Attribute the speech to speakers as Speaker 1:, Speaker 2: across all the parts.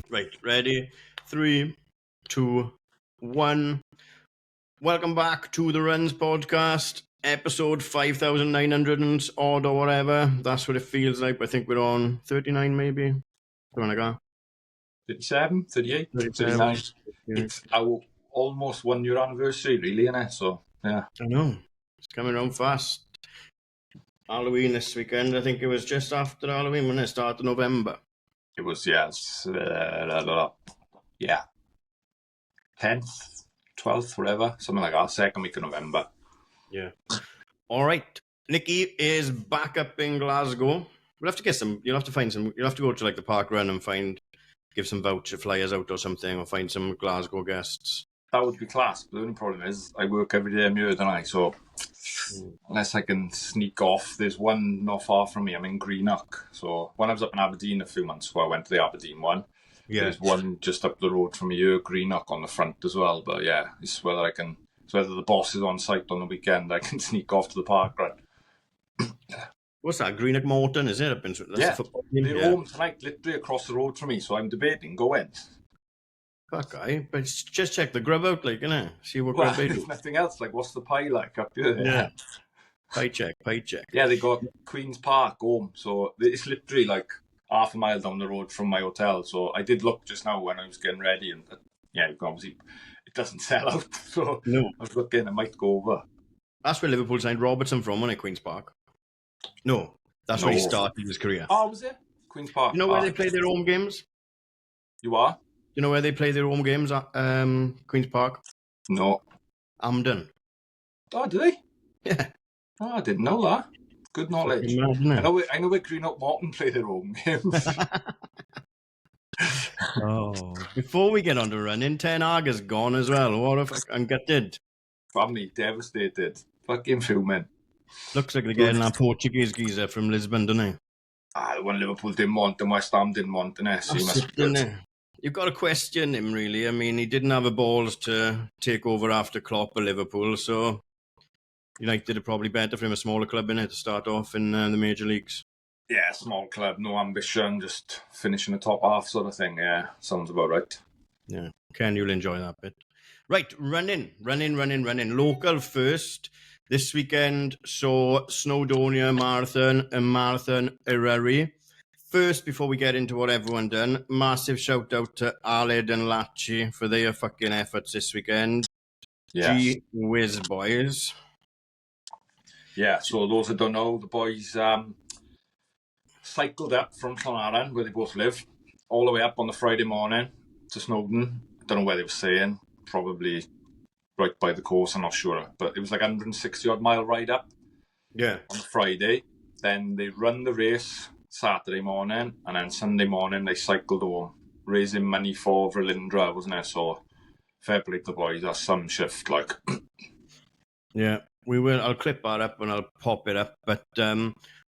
Speaker 1: Right, ready? 3, 2, 1. Welcome back to the Runs podcast, episode 5,900 and odd or whatever. That's what it feels like. I think we're on 39 maybe. Something like that.
Speaker 2: 37, 38,
Speaker 1: 37.
Speaker 2: 39.
Speaker 1: Yeah.
Speaker 2: It's our almost 1 year anniversary, really, isn't it? So, yeah.
Speaker 1: I know. It's coming around fast. Halloween this weekend. I think it was just after Halloween when it started November.
Speaker 2: It was, yeah, 10th, 12th, whatever, something like that, second week of November.
Speaker 1: Yeah. All right. Nikki is back up in Glasgow. We'll have to get some, you'll have to find some, you'll have to go to like the park run and give some voucher flyers out or something, or find some Glasgow guests.
Speaker 2: That would be class, but the only problem is I work every day I'm here, don't I? So, unless I can sneak off, there's one not far from me. I'm in Greenock. So, when I was up in Aberdeen a few months ago, I went to the Aberdeen one. Yeah. There's one just up the road from here, Greenock, on the front as well. But yeah, it's whether the boss is on site on the weekend, I can sneak off to the park run.
Speaker 1: What's that? Greenock Morton, is it? Up in,
Speaker 2: that's the football team. They're home tonight, literally across the road from me. So I'm debating going.
Speaker 1: Fuck, but just check the grub out, like, innit? See what grub they do.
Speaker 2: There's nothing else. Like, what's the pie like up here?
Speaker 1: Yeah. Pie check.
Speaker 2: Yeah, they got Queen's Park home. So it's literally like half a mile down the road from my hotel. So I did look just now when I was getting ready, and obviously it doesn't sell out. So no. I was looking, I might go over.
Speaker 1: That's where Liverpool signed Robertson from, wasn't it, Queen's Park? No, that's where he started his career.
Speaker 2: Oh, was it? Queen's Park.
Speaker 1: You know where they play their home games?
Speaker 2: You are?
Speaker 1: You know where they play their home games at Queen's Park?
Speaker 2: No.
Speaker 1: Amden.
Speaker 2: Oh, do they?
Speaker 1: Yeah.
Speaker 2: Oh, I didn't know that. Good knowledge. Mad, I know where Greenock Morton play their home games.
Speaker 1: Oh, before we get on to running, Ten Hag is gone as well. What a fucking gutted.
Speaker 2: Family devastated. Fucking fuming.
Speaker 1: Looks like they're getting that Portuguese geezer from Lisbon, doesn't he?
Speaker 2: The one Liverpool didn't want, and West Ham didn't want, didn't so he must be good.
Speaker 1: You've got to question him, really. I mean, he didn't have the balls to take over after Klopp at Liverpool, so United are probably better for him, a smaller club in it, to start off in the major leagues.
Speaker 2: Yeah, small club, no ambition, just finishing the top half sort of thing. Yeah, sounds about right.
Speaker 1: Yeah, Ken, you'll enjoy that bit. Right, running. Local first. This weekend saw Snowdonia Marathon and Marathon Eryri. First, before we get into what everyone done, massive shout out to Aled and Lachi for their fucking efforts this weekend. Yes. Gee whiz, boys.
Speaker 2: Yeah, so those that don't know, the boys cycled up from Llanarran, where they both live, all the way up on the Friday morning to Snowdon. I don't know where they were staying, probably right by the course, I'm not sure. But it was like 160 odd mile ride up.
Speaker 1: Yeah.
Speaker 2: On Friday. Then they run the race Saturday morning, and then Sunday morning they cycled home, raising money for Verlindra, wasn't it? So fair play to the boys, that's some shift, like.
Speaker 1: Yeah, we will. I'll clip that up and I'll pop it up, but I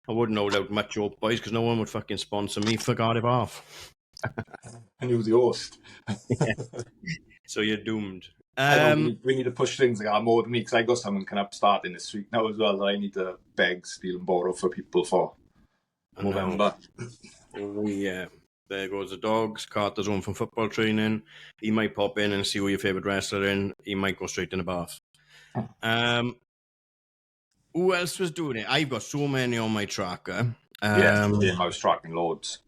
Speaker 1: wouldn't hold out much hope, boys, because no one would fucking sponsor me for Cardiff half.
Speaker 2: And you were the host.
Speaker 1: So you're doomed.
Speaker 2: We need to push things like that more than me, because I got something kind of starting this week now as well that I need to beg, steal and borrow for people for November.
Speaker 1: Oh yeah, there goes the dogs. Carter's home from football training. He might pop in and see who your favourite wrestler in. He might go straight in the bath. Who else was doing it? I've got so many on my tracker.
Speaker 2: I was tracking loads.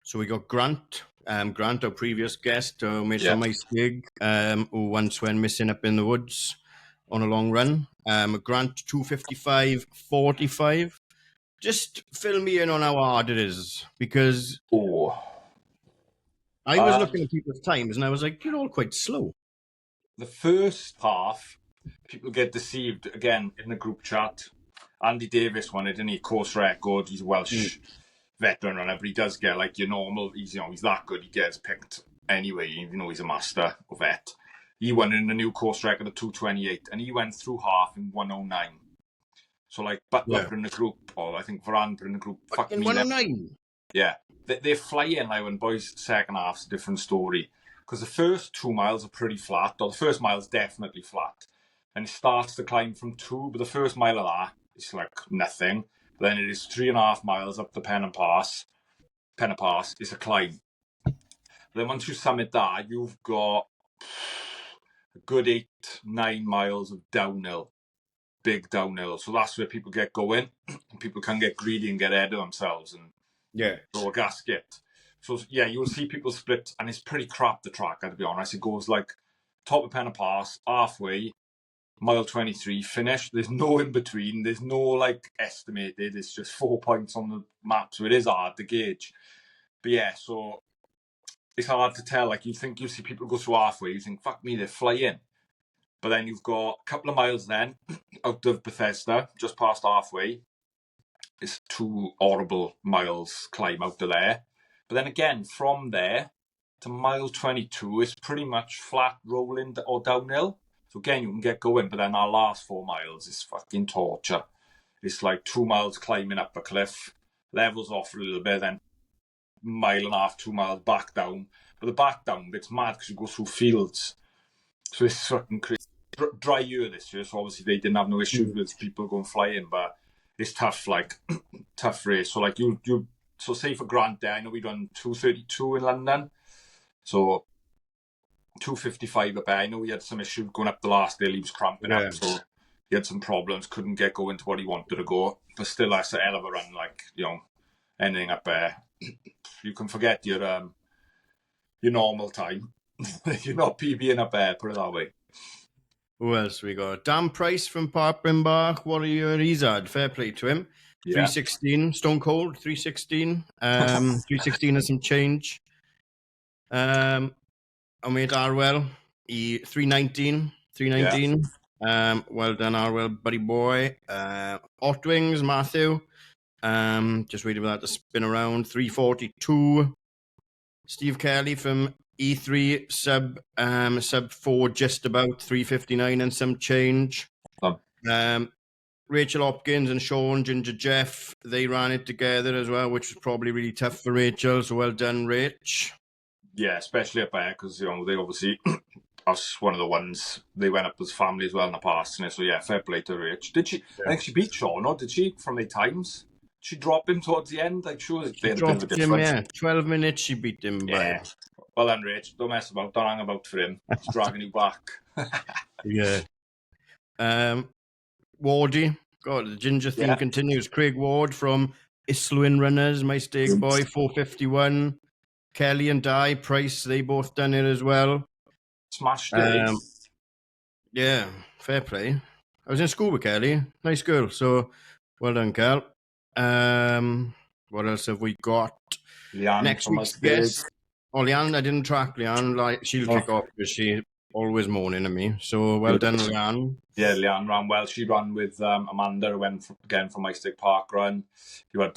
Speaker 1: So we got Grant, our previous guest, who made some nice gig, who once went missing up in the woods on a long run. Grant 2:55:45. Just fill me in on how hard it is, because I was looking at people's times and I was like, you're all quite slow.
Speaker 2: The first half, people get deceived again in the group chat. Andy Davis won it, and he course record. He's a Welsh veteran runner, but he does get like your normal. He's that good. He gets picked anyway, even though he's a master or vet. He won in the new course record of 2:28, and he went through half in 1:09. So like Butler in the group, or I think Varane in the group.
Speaker 1: In 1:09.
Speaker 2: Yeah, they're flying like when boys' second half's a different story, because the first 2 miles are pretty flat, or the first mile is definitely flat, and it starts to climb from 2, but the first mile of that is like nothing. Then it is 3.5 miles up the Pen and Pass. Pen and Pass is a climb. Then once you summit that, you've got a good 8-9 miles of downhill, big downhill. So that's where people get going. People can get greedy and get ahead of themselves and throw a gasket. So yeah, you'll see people split, and it's pretty crap, the track, to be honest. It goes like top of Penna Pass, halfway, mile 23, finish. There's no in between. There's no like estimated. It's just 4 points on the map, so it is hard to gauge. But yeah, so it's hard to tell. Like, you think you see people go through halfway, you think, fuck me, they're flying. But then you've got a couple of miles then out of Bethesda, just past halfway. It's 2 horrible miles climb out of there. But then again, from there to mile 22, it's pretty much flat rolling or downhill. So again, you can get going, but then our last 4 miles is fucking torture. It's like 2 miles climbing up a cliff, levels off a little bit, then 1.5 miles, 2 miles back down. But the back down bit's mad because you go through fields. So it's fucking crazy. Dry year this year, so obviously they didn't have no issues with people going flying, but it's tough, like, tough race. So like you so say for Grant Day, I know we done 2:32 in London, so 2:55 up there. I know he had some issues going up the last hill. He was cramping up, so he had some problems, couldn't get going to what he wanted to go. But still, that's a hell of a run, like, you know, anything up there. You can forget your normal time. You're not PBing up there, put it that way.
Speaker 1: Who else we got? Dan Price from Park Brimbach. What are you? He's had. Fair play to him.
Speaker 2: Yeah.
Speaker 1: 316, Stone Cold, 316. 316 and some change. And we had Arwell, 319. Well done, Arwell, buddy boy. Hot Wings, Matthew. Just waiting for that to spin around. 342. Steve Kelly from E3 sub 4, just about 359 and some change. Rachel Hopkins and Sean Ginger Jeff, they ran it together as well, which was probably really tough for Rachel. So well done, Rach.
Speaker 2: Yeah, especially up there because, you know, they obviously that's one of the ones they went up as family as well in the past. And so yeah, fair play to Rach. Did she? Yeah. I think she beat Sean, or did she? From the times, she dropped him towards the end. Like, sure, they had a bit of a difference.
Speaker 1: Him, yeah, 12 minutes she beat him.
Speaker 2: Yeah. Well then, Rach, don't mess about. Don't hang about for him. He's dragging you back.
Speaker 1: Yeah. Wardy, God, the ginger theme continues. Craig Ward from Islwyn Runners, my steak boy, 451. Kelly and Di Price, they both done it as well.
Speaker 2: Smashed it.
Speaker 1: Yeah, fair play. I was in school with Kelly. Nice girl. So, well done, Kel. What else have we got?
Speaker 2: Leanne
Speaker 1: next week's guest. Oh, Leanne, I didn't track Leanne. Like, she'll kick off because she always moaning at me. So, well done, Leanne.
Speaker 2: Yeah, Leanne ran well. She ran with Amanda, who went again from My Stick Park Run. You had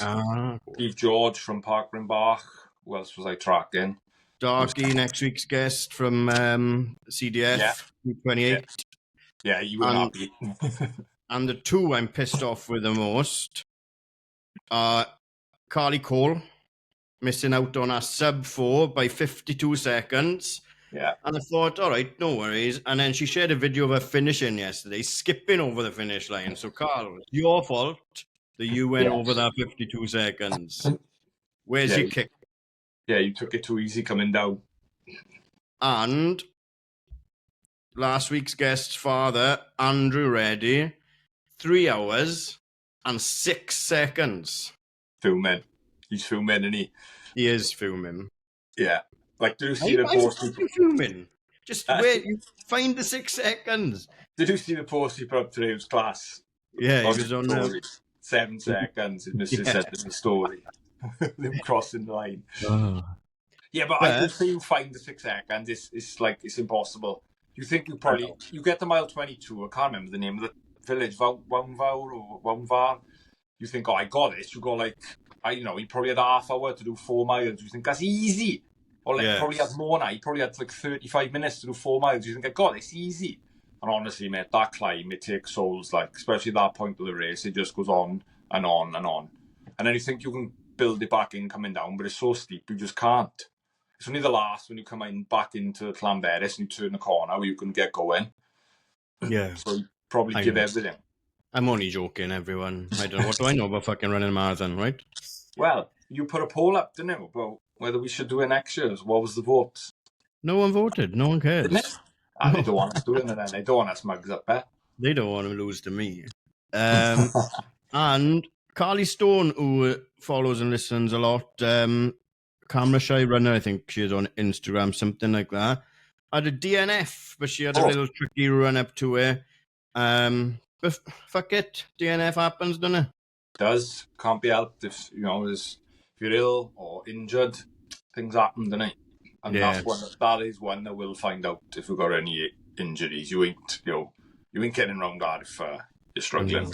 Speaker 2: Steve George from Park Brimbach. Who else was I tracking?
Speaker 1: Darky, next week's guest from CDF, 28.
Speaker 2: Yeah, you were happy.
Speaker 1: And the two I'm pissed off with the most are Carly Cole, missing out on a sub 4 by 52 seconds.
Speaker 2: Yeah.
Speaker 1: And I thought, all right, no worries. And then she shared a video of her finishing yesterday, skipping over the finish line. So, Carl, it's your fault that you went over that 52 seconds. Where's your kick?
Speaker 2: Yeah, you took it too easy coming down.
Speaker 1: And last week's guest's father, Andrew Reddy, 3 hours and 6 seconds.
Speaker 2: Filming. He's filming, isn't he?
Speaker 1: He is filming.
Speaker 2: Yeah. Like, did you see the post?
Speaker 1: Filming. Just wait, you find the 6 seconds.
Speaker 2: Did you see the post he put up today? It was class.
Speaker 1: Yeah, he was on
Speaker 2: the 7 seconds. His missus said in the story. Them crossing the line. Yeah, but I would say you find the 6 seconds. It's like, it's impossible. You think you get to mile 22. I can't remember the name of the village, Wownvar. You think, oh, I got this. You go like, he probably had half hour to do 4 miles. You think that's easy. Or like, probably had more now. He probably had like 35 minutes to do 4 miles. You think, I got this easy. And honestly, mate, that climb, it takes souls. Like, especially that point of the race, it just goes on and on and on. And then you think you can build it back in coming down, but it's so steep, you just can't. It's only the last when you come in back into Llanberis and you turn the corner where you can get going.
Speaker 1: Yeah.
Speaker 2: So you probably give everything.
Speaker 1: I'm only joking, everyone. I don't know. What do I know about fucking running a marathon, right?
Speaker 2: Well, you put a poll up, didn't you, about whether we should do it next year. What was the vote?
Speaker 1: No one voted. No one
Speaker 2: Didn't it?
Speaker 1: cares.
Speaker 2: Ah, they don't want us doing it then. They don't want us mugs up there.
Speaker 1: They don't want to lose to me. And Carly Stone, who follows and listens a lot, camera shy runner, I think she is on Instagram, something like that. Had a DNF, but she had a little tricky run up to it. But fuck it, DNF happens, doesn't it?
Speaker 2: Does. Can't be helped if you're ill or injured, things happen, don't they? And
Speaker 1: Yeah.
Speaker 2: that is one that we'll find out if we've got any injuries. You ain't getting around that if you're struggling.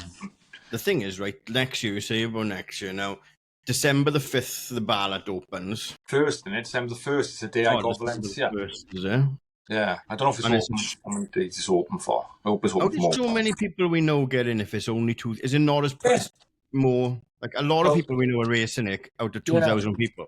Speaker 1: The thing is, right, next year, say about next year now, December the 5th, the ballot opens.
Speaker 2: December the 1st is the day I got Valencia.
Speaker 1: 1st, is it?
Speaker 2: Yeah, I don't know if it's open. How many days it's open for? I hope it's open for more.
Speaker 1: How did so many people we know get in if it's only 2? Is it not as more? Like a lot of people we know are racing it out of 2,000 people.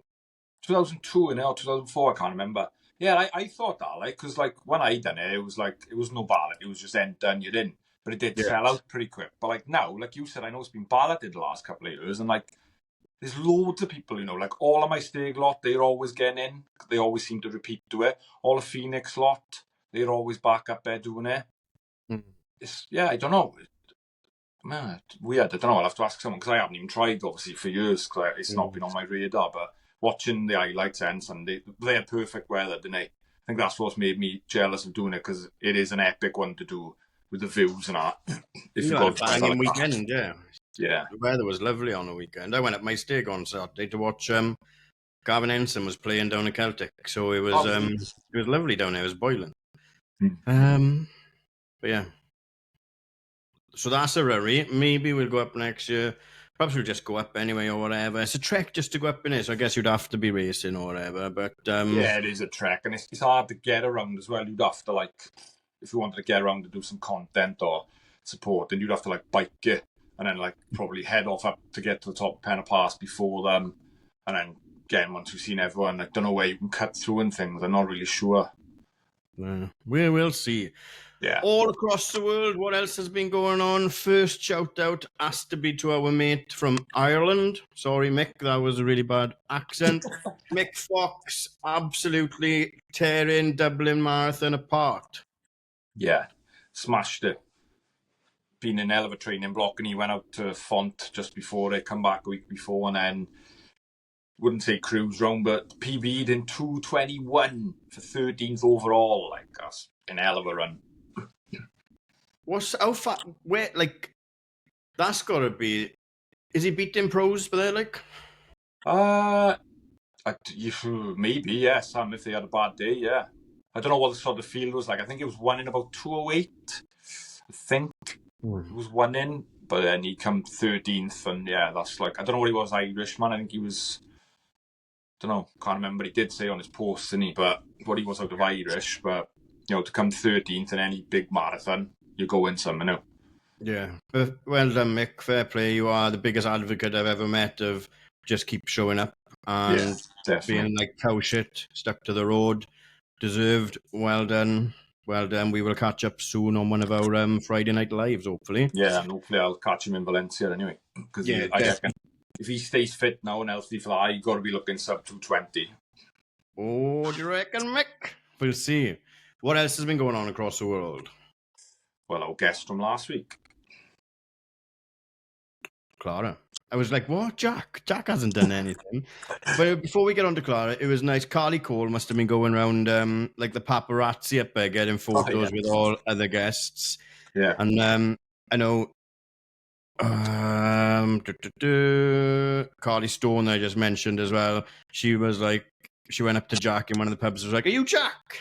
Speaker 2: 2002 and now 2004, I can't remember. Yeah, I thought that, like, because like when I done it, it was no ballot. It was just enter and you're in. But it did sell out pretty quick. But like now, like you said, I know it's been balloted the last couple of years, and like there's loads of people, like all of my Stag lot, they're always getting in. They always seem to repeat to it. All the Phoenix lot, they're always back up there doing it. I don't know. Man, it's weird. I don't know. I'll have to ask someone because I haven't even tried, obviously, for years because it's not been on my radar. But watching the highlights on Sunday, they had perfect weather, didn't they? I think that's what's made me jealous of doing it because it is an epic one to do with the views and that. If you got a
Speaker 1: banging weekend, yeah.
Speaker 2: Yeah.
Speaker 1: The weather was lovely on the weekend. I went up my Stag on Saturday to watch Gavin Ensign was playing down at Celtic. So it was it was lovely down there. It was boiling. But yeah. So that's a worry. Maybe we'll go up next year. Perhaps we'll just go up anyway or whatever. It's a trek just to go up in it, so I guess you'd have to be racing or whatever. But
Speaker 2: yeah, it is a trek, and it's hard to get around as well. You'd have to, like, if you wanted to get around to do some content or support, then you'd have to like bike it and then like probably head off up to get to the top of Penna Pass before them, and then again once you've seen everyone, I don't know where you can cut through and things. I'm not really sure.
Speaker 1: We will see.
Speaker 2: Yeah.
Speaker 1: All across the world, what else has been going on? First shout out has to be to our mate from Ireland. Sorry, Mick, that was a really bad accent. Mick Fox absolutely tearing Dublin Marathon apart.
Speaker 2: Yeah, smashed it. Been in hell of a training block, and he went out to Font just before it, come back a week before, and then wouldn't say cruise round, but PB'd in 2:21 for 13th overall. Like, that's an hell of a run.
Speaker 1: How far? Where, like, that's got to be. Is he beating pros for there, like?
Speaker 2: Maybe, yeah. Sam, if they had a bad day, yeah. I don't know what the sort of field was like. I think it was one in about 2:08. I think it was one in, but then he come 13th, and yeah, that's like, I don't know what he was, Irish, man. I think he was, don't know, can't remember. He did say on his post, didn't he? But what he was out of Irish, but to come 13th in any big marathon, you go in some,
Speaker 1: Yeah, but well done, Mick. Fair play. You are the biggest advocate I've ever met of just keep showing up and being like cow shit, stuck to the road. Deserved. Well done. Well done. We will catch up soon on one of our Friday night lives, hopefully.
Speaker 2: Yeah, and hopefully I'll catch him in Valencia anyway. Because I reckon if he stays fit now and healthy for that, you've got to be looking sub 220.
Speaker 1: Oh, do you reckon, Mick? We'll see. What else has been going on across the world?
Speaker 2: Well, our guest from last week.
Speaker 1: Clara. I was like, what? Jack? Jack hasn't done anything. But before we get on to Clara, it was nice. Carly Cole must have been going around like the paparazzi up there getting photos with all other guests.
Speaker 2: Yeah.
Speaker 1: And I know Carly Stone I just mentioned as well. She was like, she went up to Jack in one of the pubs and was like, are you Jack?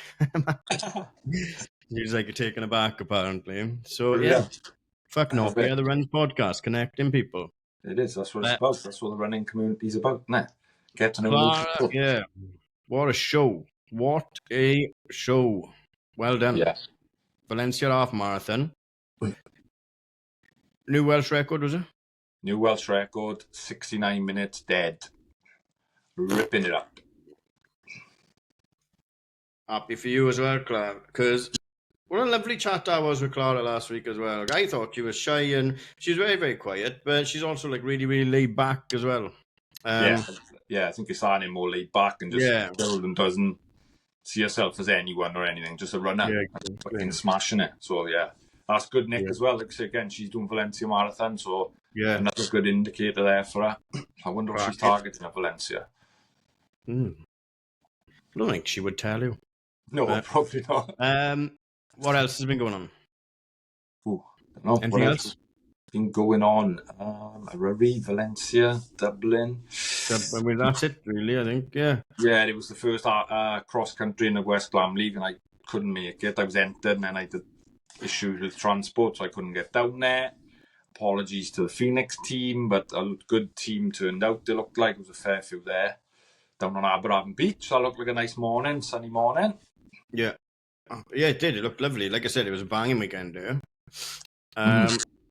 Speaker 1: He was like taken aback apparently. So yeah. Fuck no. Yeah, the Runs podcast, connecting people.
Speaker 2: It is. That's what it's about. That's what the running community is about, isn't it? Get to know people.
Speaker 1: Yeah. What a show. What a show. Well done.
Speaker 2: Yeah.
Speaker 1: Valencia half marathon. New Welsh record, was it?
Speaker 2: New Welsh record, 69 minutes dead. Ripping it up.
Speaker 1: Happy for you as well, Clara, because what a lovely chat that was with Clara last week as well. Like, I thought she was shy and she's very, very quiet, but she's also like really, really laid back as well.
Speaker 2: Yeah, I think it's starting more laid back and just chilled and doesn't see herself as anyone or anything, just a runner.
Speaker 1: Yeah,
Speaker 2: and fucking smashing it. So yeah, that's good, Nick, as well. Like I say, again, she's doing Valencia Marathon, so another good indicator there for her. I wonder what she's targeting at Valencia.
Speaker 1: I don't think she would tell you.
Speaker 2: No, probably not.
Speaker 1: What else has been going on?
Speaker 2: Anything else? Been going on? Rari, Valencia, Dublin.
Speaker 1: I mean, that's it, really, I think, yeah.
Speaker 2: Yeah, it was the first cross-country in the West Glam League, and I couldn't make it. I was entered, and then I had issues with transport, so I couldn't get down there. Apologies to the Phoenix team, but a good team turned out. They looked like it was a fair few there. Down on Aberafan Beach, so it looked like a nice morning, sunny morning.
Speaker 1: Yeah. Yeah, it did. It looked lovely. Like I said, it was a banging weekend there.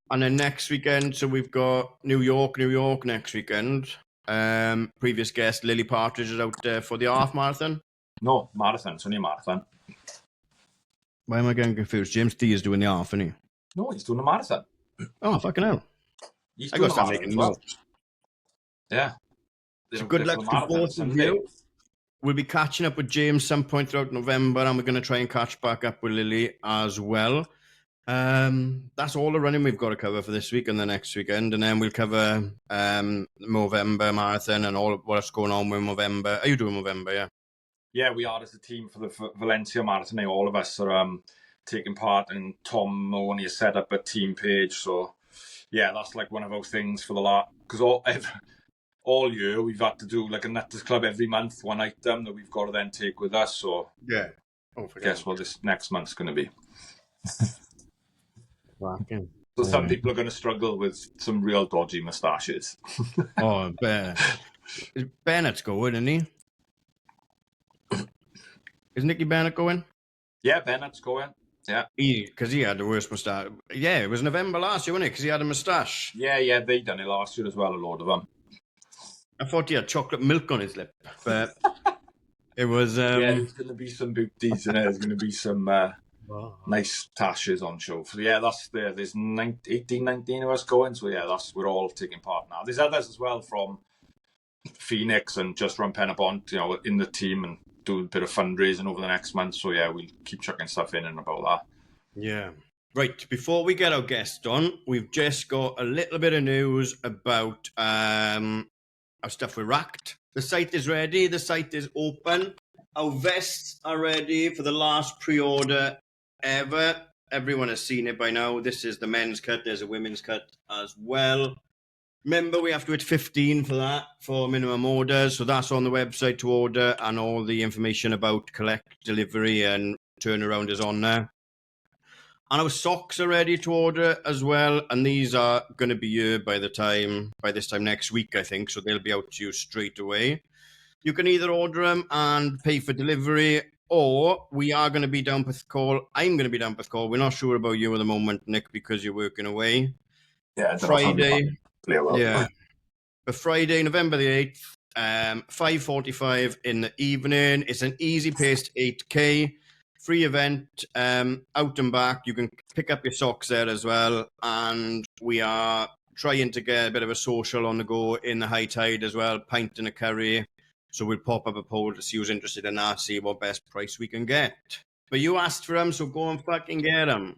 Speaker 1: And then next weekend, so we've got New York next weekend. Previous guest, Lily Partridge, is out there for the half marathon.
Speaker 2: No, marathon. It's only a marathon.
Speaker 1: Why am I getting confused? James D is doing the half, isn't he?
Speaker 2: No, he's doing a marathon.
Speaker 1: Oh, fucking hell.
Speaker 2: I got to start making notes. Yeah.
Speaker 1: So good luck to both of you. We'll be catching up with James some point throughout November, and we're going to try and catch back up with Lily as well. That's all the running we've got to cover for this week and the next weekend, and then we'll cover November marathon and all of what's going on with November. Are you doing November? Yeah.
Speaker 2: Yeah, we are as a team for the Valencia Marathon. All of us are taking part, and Tom Mahoney has set up a team page. So yeah, that's like one of those things for the lot, because all year we've had to do like a Nutters Club every month, one item that we've got to then take with us. So
Speaker 1: yeah,
Speaker 2: guess what this next month's going to be.
Speaker 1: So
Speaker 2: some people are going to struggle with some real dodgy moustaches.
Speaker 1: Oh, Bennett's going, isn't he? Is Nicky Bennett going?
Speaker 2: Yeah, Bennett's going. Yeah.
Speaker 1: Because he had the worst moustache. Yeah, it was November last year, wasn't it? Because he had a moustache.
Speaker 2: Yeah, they done it last year as well, a load of them.
Speaker 1: I thought he had chocolate milk on his lip, but it was...
Speaker 2: yeah, there's going to be some booties and there's going to be some nice tashes on show. So yeah, there's 18, 19 of us going. So yeah, we're all taking part now. There's others as well from Phoenix and Just Run Penabont, in the team, and do a bit of fundraising over the next month. So yeah, we'll keep chucking stuff in and about that.
Speaker 1: Yeah. Right, before we get our guest on, we've just got a little bit of news about our stuff with Racked. The site is ready. The site is open. Our vests are ready for the last pre-order ever. Everyone has seen it by now. This is the men's cut. There's a women's cut as well. Remember, we have to hit 15 for that, for minimum orders. So that's on the website to order, and all the information about collect, delivery, and turnaround is on there. And our socks are ready to order as well, and these are going to be here by this time next week, I think. So they'll be out to you straight away. You can either order them and pay for delivery, or we are going to be down Porthcawl. I'm going to be down Porthcawl. We're not sure about you at the moment, Nick, because you're working away.
Speaker 2: Yeah,
Speaker 1: Friday. Yeah. But Friday, November the 8th, 5:45 in the evening. It's an easy-paced 8K. Free event, out and back. You can pick up your socks there as well. And we are trying to get a bit of a social on the go in the high tide as well, pint and a curry. So we'll pop up a poll to see who's interested in that, see what best price we can get. But you asked for them, so go and fucking get them.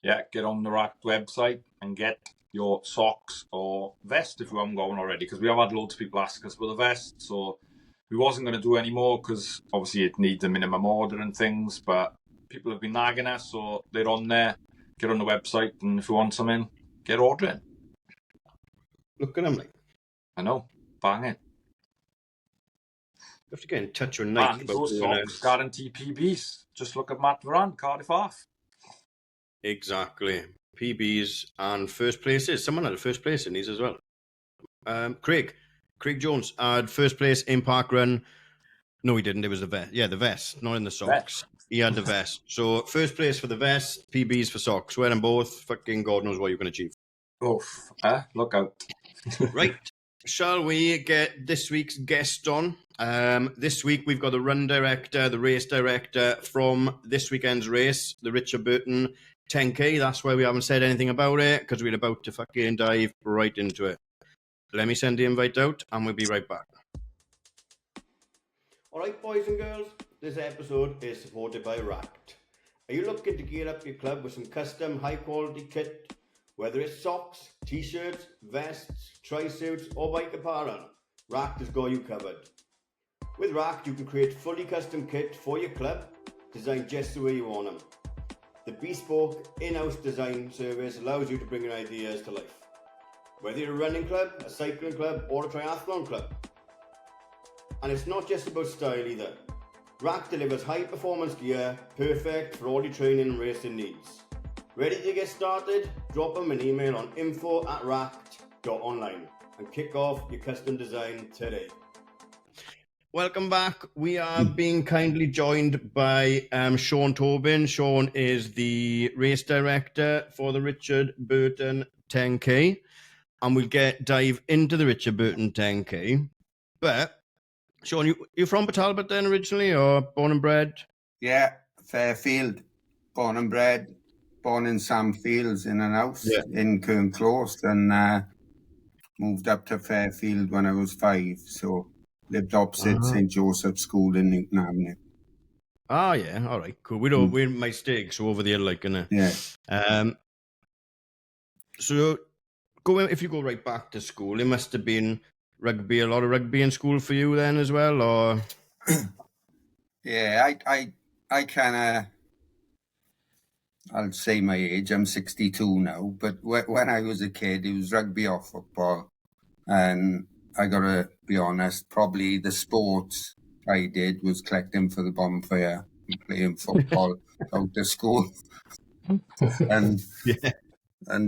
Speaker 2: Yeah, get on the Racked website and get your socks or vest if you haven't got one already, because we have had loads of people ask us for the vest. So we wasn't going to do any more because obviously it needs a minimum order and things, but people have been nagging us, so they're on there. Get on the website, and if you want something, get ordering.
Speaker 1: Look at them, like.
Speaker 2: I know, banging.
Speaker 1: You have to get in touch with Nike.
Speaker 2: And those socks guarantee PBs. Just look at Matt Moran, Cardiff Half.
Speaker 1: Exactly. PBs and first places. Someone had a first place in these as well. Craig Jones had first place in Park Run. No, he didn't. It was the vest. Yeah, the vest, not in the socks. He had the vest. So first place for the vest, PBs for socks. Wear them both. Fucking God knows what you can achieve.
Speaker 2: Oof. Look out.
Speaker 1: Right. Shall we get this week's guest on? This week we've got the run director, the race director from this weekend's race, the Richard Burton 10K. That's why we haven't said anything about it, because we're about to fucking dive right into it. Let me send the invite out and we'll be right back. Alright, boys and girls, this episode is supported by Racked. Are you looking to gear up your club with some custom high quality kit? Whether it's socks, t-shirts, vests, tri-suits or bike apparel, Racked has got you covered. With Racked you can create fully custom kit for your club, designed just the way you want them. The bespoke in-house design service allows you to bring your ideas to life. Whether you're a running club, a cycling club or a triathlon club. And it's not just about style either. Rack delivers high performance gear, perfect for all your training and racing needs. Ready to get started? Drop them an email on info@racked.online and kick off your custom design today. Welcome back. We are being kindly joined by Shaun Tobin. Shaun is the race director for the Richard Burton 10K. And we'll dive into the Richard Burton 10K. But Shaun, you from Talbot then originally, or born and bred?
Speaker 3: Yeah, Fairfield, born and bred, born in Sam Fields in an house in Kern Close, and moved up to Fairfield when I was 5. So lived opposite St. Joseph's School in Newton Avenue.
Speaker 1: Ah, yeah, all right, cool. We're my stakes over there, like, innit?
Speaker 3: Yeah.
Speaker 1: So if you go right back to school, it must have been rugby, a lot of rugby in school for you then as well, or?
Speaker 3: Yeah, I kind of, I'll say my age, I'm 62 now, but when I was a kid, it was rugby or football. And I got to be honest, probably the sports I did was collecting for the bonfire and playing football out of school and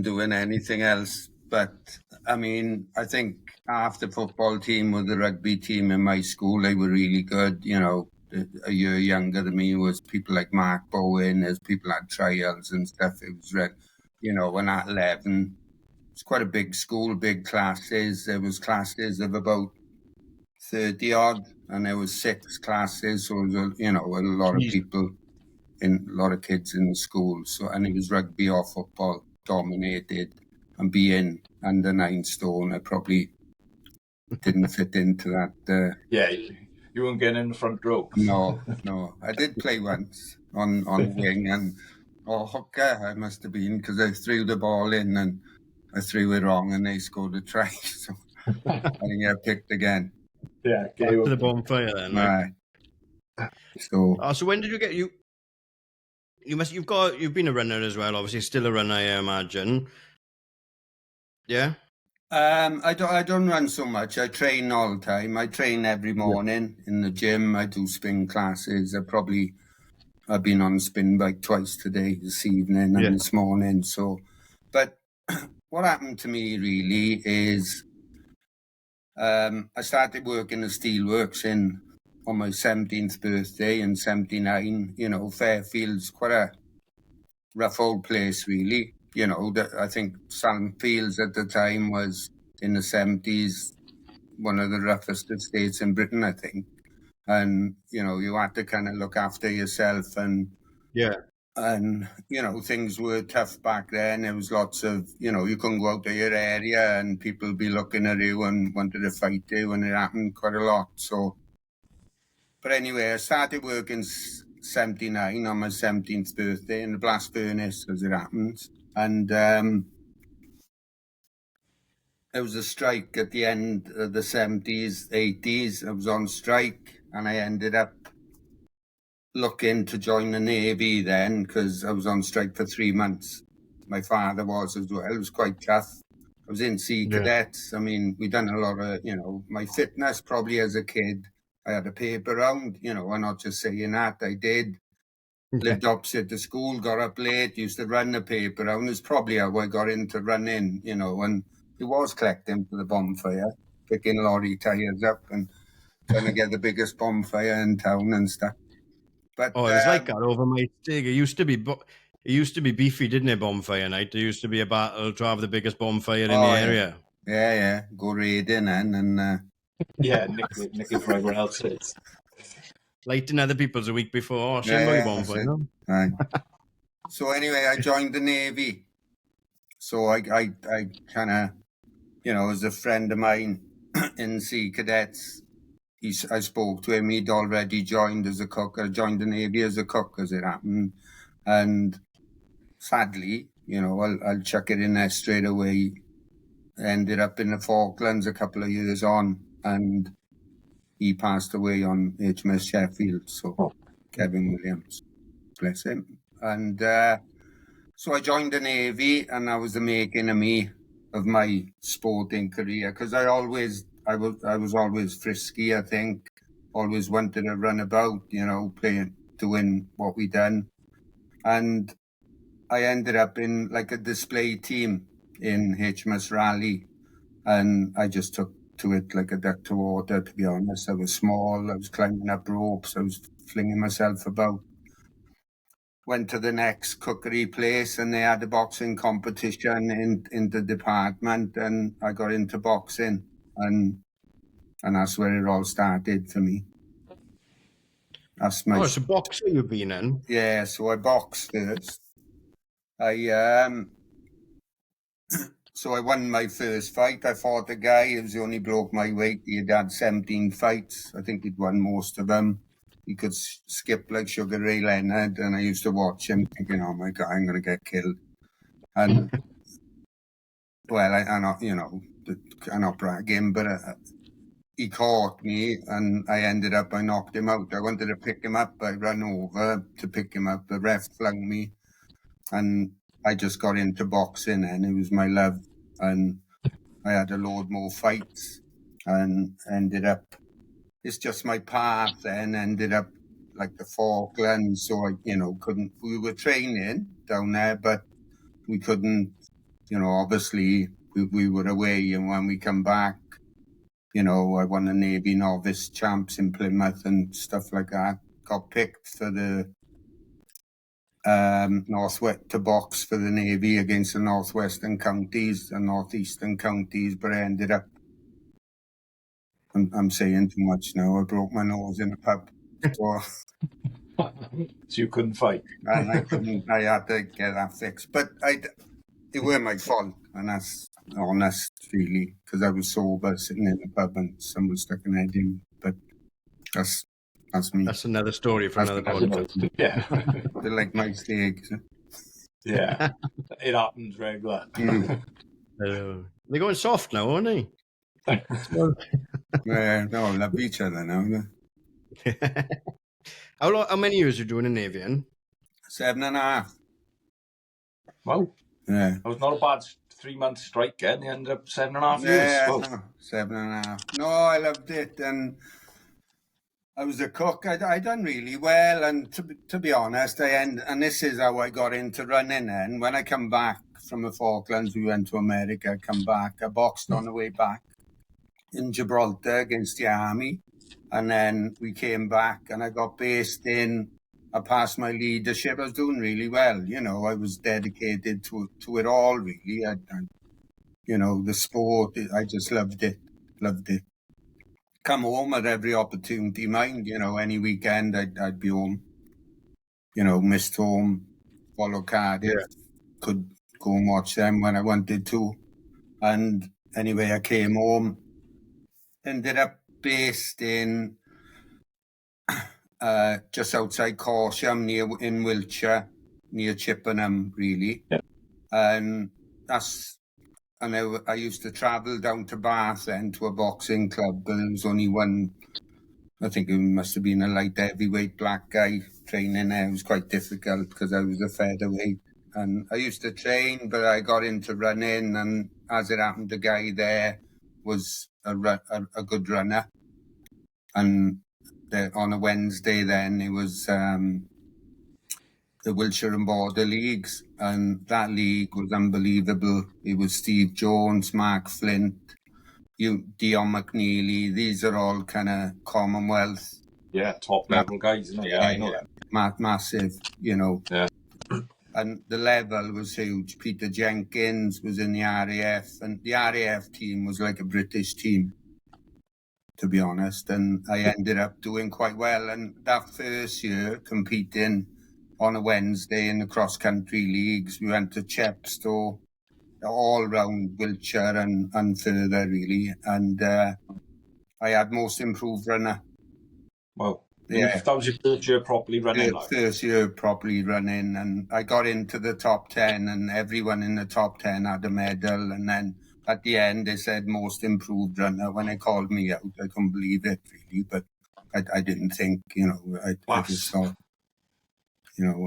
Speaker 3: doing anything else. But I mean, I think half the football team or the rugby team in my school, they were really good. You know, a year younger than me was people like Mark Bowen, as people had trials and stuff. It was, you know, when at 11, it's quite a big school, big classes. There was classes of about 30 odd, and there was 6 classes. So, it was, you know, a lot of people, a lot of kids in the school. So, and it was rugby or football dominated. And being under 9 stone, I probably didn't fit into that.
Speaker 2: Yeah, you weren't getting in the front row.
Speaker 3: No. I did play once on the wing and hooker I must have been, because I threw the ball in and I threw it wrong and they scored a try. So I didn't get picked again.
Speaker 2: Yeah,
Speaker 1: back to the bonfire then.
Speaker 3: Right.
Speaker 1: So when did you get you've been a runner as well, obviously still a runner, I imagine. Yeah.
Speaker 3: I don't run so much. I train all the time. I train every morning in the gym. I do spin classes. I've been on a spin bike twice today, this evening and this morning. So, but what happened to me really is I started working at Steelworks on my 17th birthday in 79. You know, Fairfield's quite a rough old place, really. You know, I think Sam Fields at the time was, in the 70s, one of the roughest estates in Britain, I think. And, you know, you had to kind of look after yourself and, you know, things were tough back then. There was lots of, you know, you couldn't go out of your area and people be looking at you and wanted to fight you, and it happened quite a lot. So, but anyway, I started working 79 on my 17th birthday in the blast furnace, as it happens. And there was a strike at the end of the 70s, 80s. I was on strike and I ended up looking to join the Navy then, because I was on strike for 3 months. My father was as well. It was quite tough. I was in Sea Cadets. I mean, we done a lot of, you know, my fitness probably as a kid. I had a paper round, you know, I'm not just saying that. I did. Lived opposite the school, got up late, used to run the paper round. It's probably how I got into running, you know, and it was collecting for the bonfire, picking lorry tyres up and trying to get the biggest bonfire in town and stuff. But
Speaker 1: it's like that over my stig. It used to be beefy, didn't it, bonfire night? There used to be a battle to have the biggest bonfire in the area.
Speaker 3: Yeah. Go raiding then and
Speaker 2: nicking for everyone else.
Speaker 1: Lighting other people's a week before. Bonfire.
Speaker 3: Right. So anyway, I joined the Navy. So I kind of, you know, as a friend of mine in Sea Cadets, I spoke to him. He'd already joined as a cook. I joined the Navy as a cook, as it happened. And sadly, I'll chuck it in there straight away. Ended up in the Falklands a couple of years on, and he passed away on HMS Sheffield. So Kevin Williams, bless him. And so I joined the Navy, and that was the making of me, of my sporting career, because I was always frisky. I think always wanted to run about, playing, doing what we done, and I ended up in like a display team in HMS Raleigh, and I just took to it like a duck to water, to be honest. I was small, I was climbing up ropes, I was flinging myself about. Went to the next cookery place, and they had a boxing competition in the department, and I got into boxing, and that's where it all started for me. That's my...
Speaker 1: Oh, it's a boxer you've been in?
Speaker 3: Yeah, so I boxed first. So I won my first fight. I fought a guy, he was the only bloke my weight. He had 17 fights. I think he'd won most of them. He could skip like Sugar Ray Leonard, and I used to watch him thinking, oh my God, I'm going to get killed. And, well, I'm not bragging, but he caught me, and I knocked him out. I wanted to pick him up. I ran over to pick him up. The ref flung me, and I just got into boxing, and it was my love. And I had a load more fights, and ended up, it's just my path, and ended up like the Falklands. So I, we were training down there, but we couldn't, obviously we were away. And when we come back, I won the Navy Novice Champs in Plymouth and stuff like that. Got picked for the Northwest to box for the Navy against the Northwestern counties and Northeastern counties, but I ended up, I'm saying too much now. I broke my nose in a pub. So
Speaker 2: you couldn't fight.
Speaker 3: And I had to get that fixed. But it weren't my fault, and that's honest, really, because I was sober sitting in the pub and someone stuck an head in. But that's me.
Speaker 1: That's another story for another podcast.
Speaker 2: Yeah.
Speaker 3: They're like my steaks.
Speaker 2: Yeah. It happens regular.
Speaker 1: They're going soft now, aren't they?
Speaker 3: No, love each other now.
Speaker 1: How many years are you doing in Navy?
Speaker 3: 7.5.
Speaker 2: Wow.
Speaker 3: Yeah.
Speaker 2: It was not a bad 3-month strike, and you ended up 7.5 years.
Speaker 3: Yeah,
Speaker 2: Wow.
Speaker 3: no, 7.5. No, I loved it, and I was a cook. I done really well, and to be honest, and this is how I got into running. And when I come back from the Falklands, we went to America. Come back, I boxed on the way back in Gibraltar against the army, and then we came back, and I got based in. I passed my leadership. I was doing really well. I was dedicated to it all. Really, the sport. I just loved it. Come home at every opportunity, mind. Any weekend I'd be home. Missed home, follow Cardiff. Yeah. Could go and watch them when I wanted to. And anyway, I came home. Ended up based in just outside Corsham, in Wiltshire, near Chippenham, really. Yeah. And I used to travel down to Bath then to a boxing club, but there was only one. I think it must have been a light heavyweight black guy training there. It was quite difficult because I was a featherweight. And I used to train, but I got into running, and as it happened, the guy there was a good runner. And on a Wednesday then, it was the Wiltshire and Border Leagues, and that league was unbelievable. It was Steve Jones, Mark Flint, Dion McNeely. These are all kind of Commonwealth.
Speaker 2: Yeah, top level guys, isn't it? Yeah, I know that.
Speaker 3: Massive, Yeah. And the level was huge. Peter Jenkins was in the RAF, and the RAF team was like a British team, to be honest. And I ended up doing quite well. And that first year, competing on a Wednesday in the cross-country leagues, we went to Chepstow, all round Wiltshire and further, really. And I had most improved runner.
Speaker 2: Well,
Speaker 3: Yeah.
Speaker 2: that was your first year properly running.
Speaker 3: First year properly running, and I got into the top 10, and everyone in the top 10 had a medal. And then at the end, they said most improved runner. When they called me out, I couldn't believe it, really. But I didn't think, I just thought,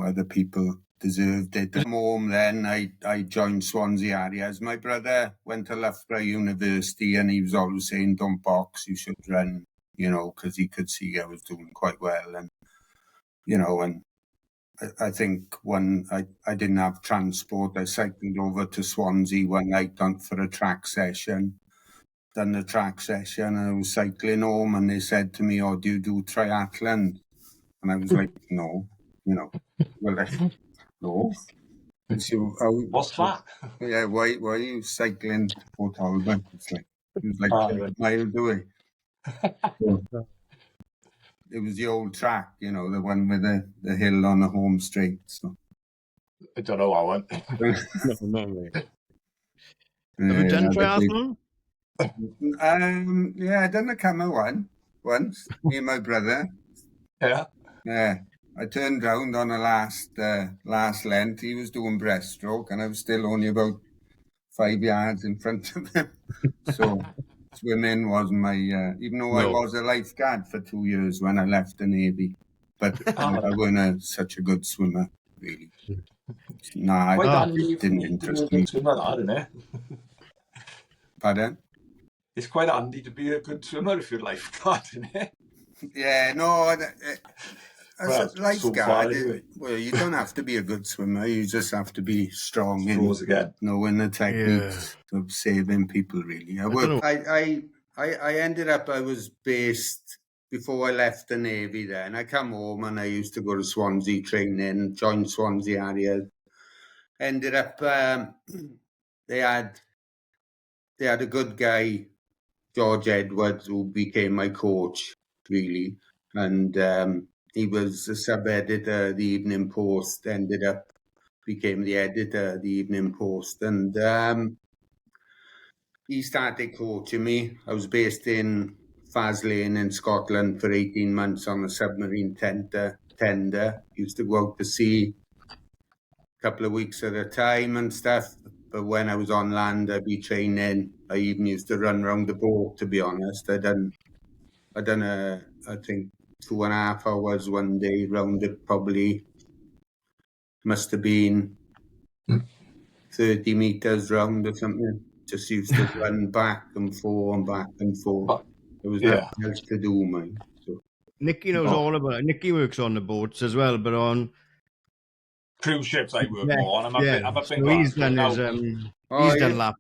Speaker 3: other people deserved it. At home, then I joined Swansea Harriers. My brother went to Loughborough University, and he was always saying, "Don't box, you should run," because he could see I was doing quite well. And and I think when I didn't have transport, I cycled over to Swansea one night for a track session. Done the track session, and I was cycling home, and they said to me, "Oh, do you do triathlon?" And I was like, "No," well, no. So,
Speaker 2: What's that?
Speaker 3: Yeah, why are you cycling to Port Talbot? It was like 12 miles away. So, it was the old track, the one with the hill on the home straight. So.
Speaker 2: I don't know how one.
Speaker 1: No. Have you done triathlon?
Speaker 3: Yeah, I done a camel once, me and my brother.
Speaker 2: Yeah.
Speaker 3: Yeah. I turned round on the last Lent. He was doing breaststroke, and I was still only about 5 yards in front of him. So swimming wasn't my, even though I was a lifeguard for 2 years when I left the Navy, but I wasn't such a good swimmer, really. It didn't interest me.
Speaker 2: Swimmer, isn't it?
Speaker 3: Pardon?
Speaker 2: It's quite handy to be a good swimmer if you're a lifeguard, isn't it?
Speaker 3: Yeah, no. As a lifeguard,
Speaker 2: anyway.
Speaker 3: Well, you don't have to be a good swimmer. You just have to be strong in knowing the techniques of saving people, really. I ended up, I was based, before I left the Navy then, I come home and I used to go to Swansea training, joined Swansea Harriers. Ended up, they had a good guy, George Edwards, who became my coach, really. And he was a sub-editor of the Evening Post, became the editor of the Evening Post. And he started coaching me. I was based in Faslane in Scotland for 18 months on a submarine tender. Used to go out to sea a couple of weeks at a time and stuff. But when I was on land, I'd be training. I even used to run around the boat, to be honest. I done I think 2.5 hours one day round it, probably must have been 30 meters round or something. Just used to run back and forth and back and forth. There was nothing else to do, man. So.
Speaker 1: Nicky knows all about it. Nicky works on the boats as well, but on
Speaker 2: cruise ships I work more on. I'm a big
Speaker 1: he's done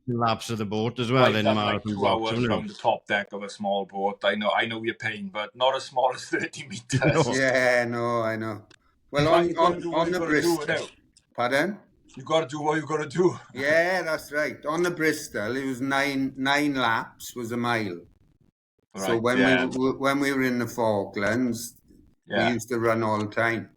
Speaker 1: laps of the boat as well.
Speaker 2: I've done like 2 hours around the top deck of a small boat. I know your pain, but not as small as 30 meters.
Speaker 3: No. Yeah, no, I know. Well, on the Bristol. Pardon?
Speaker 2: You got to do what you got to do.
Speaker 3: Yeah, that's right. On the Bristol, it was nine laps was a mile. Right, so when we were in the Falklands, we used to run all the time.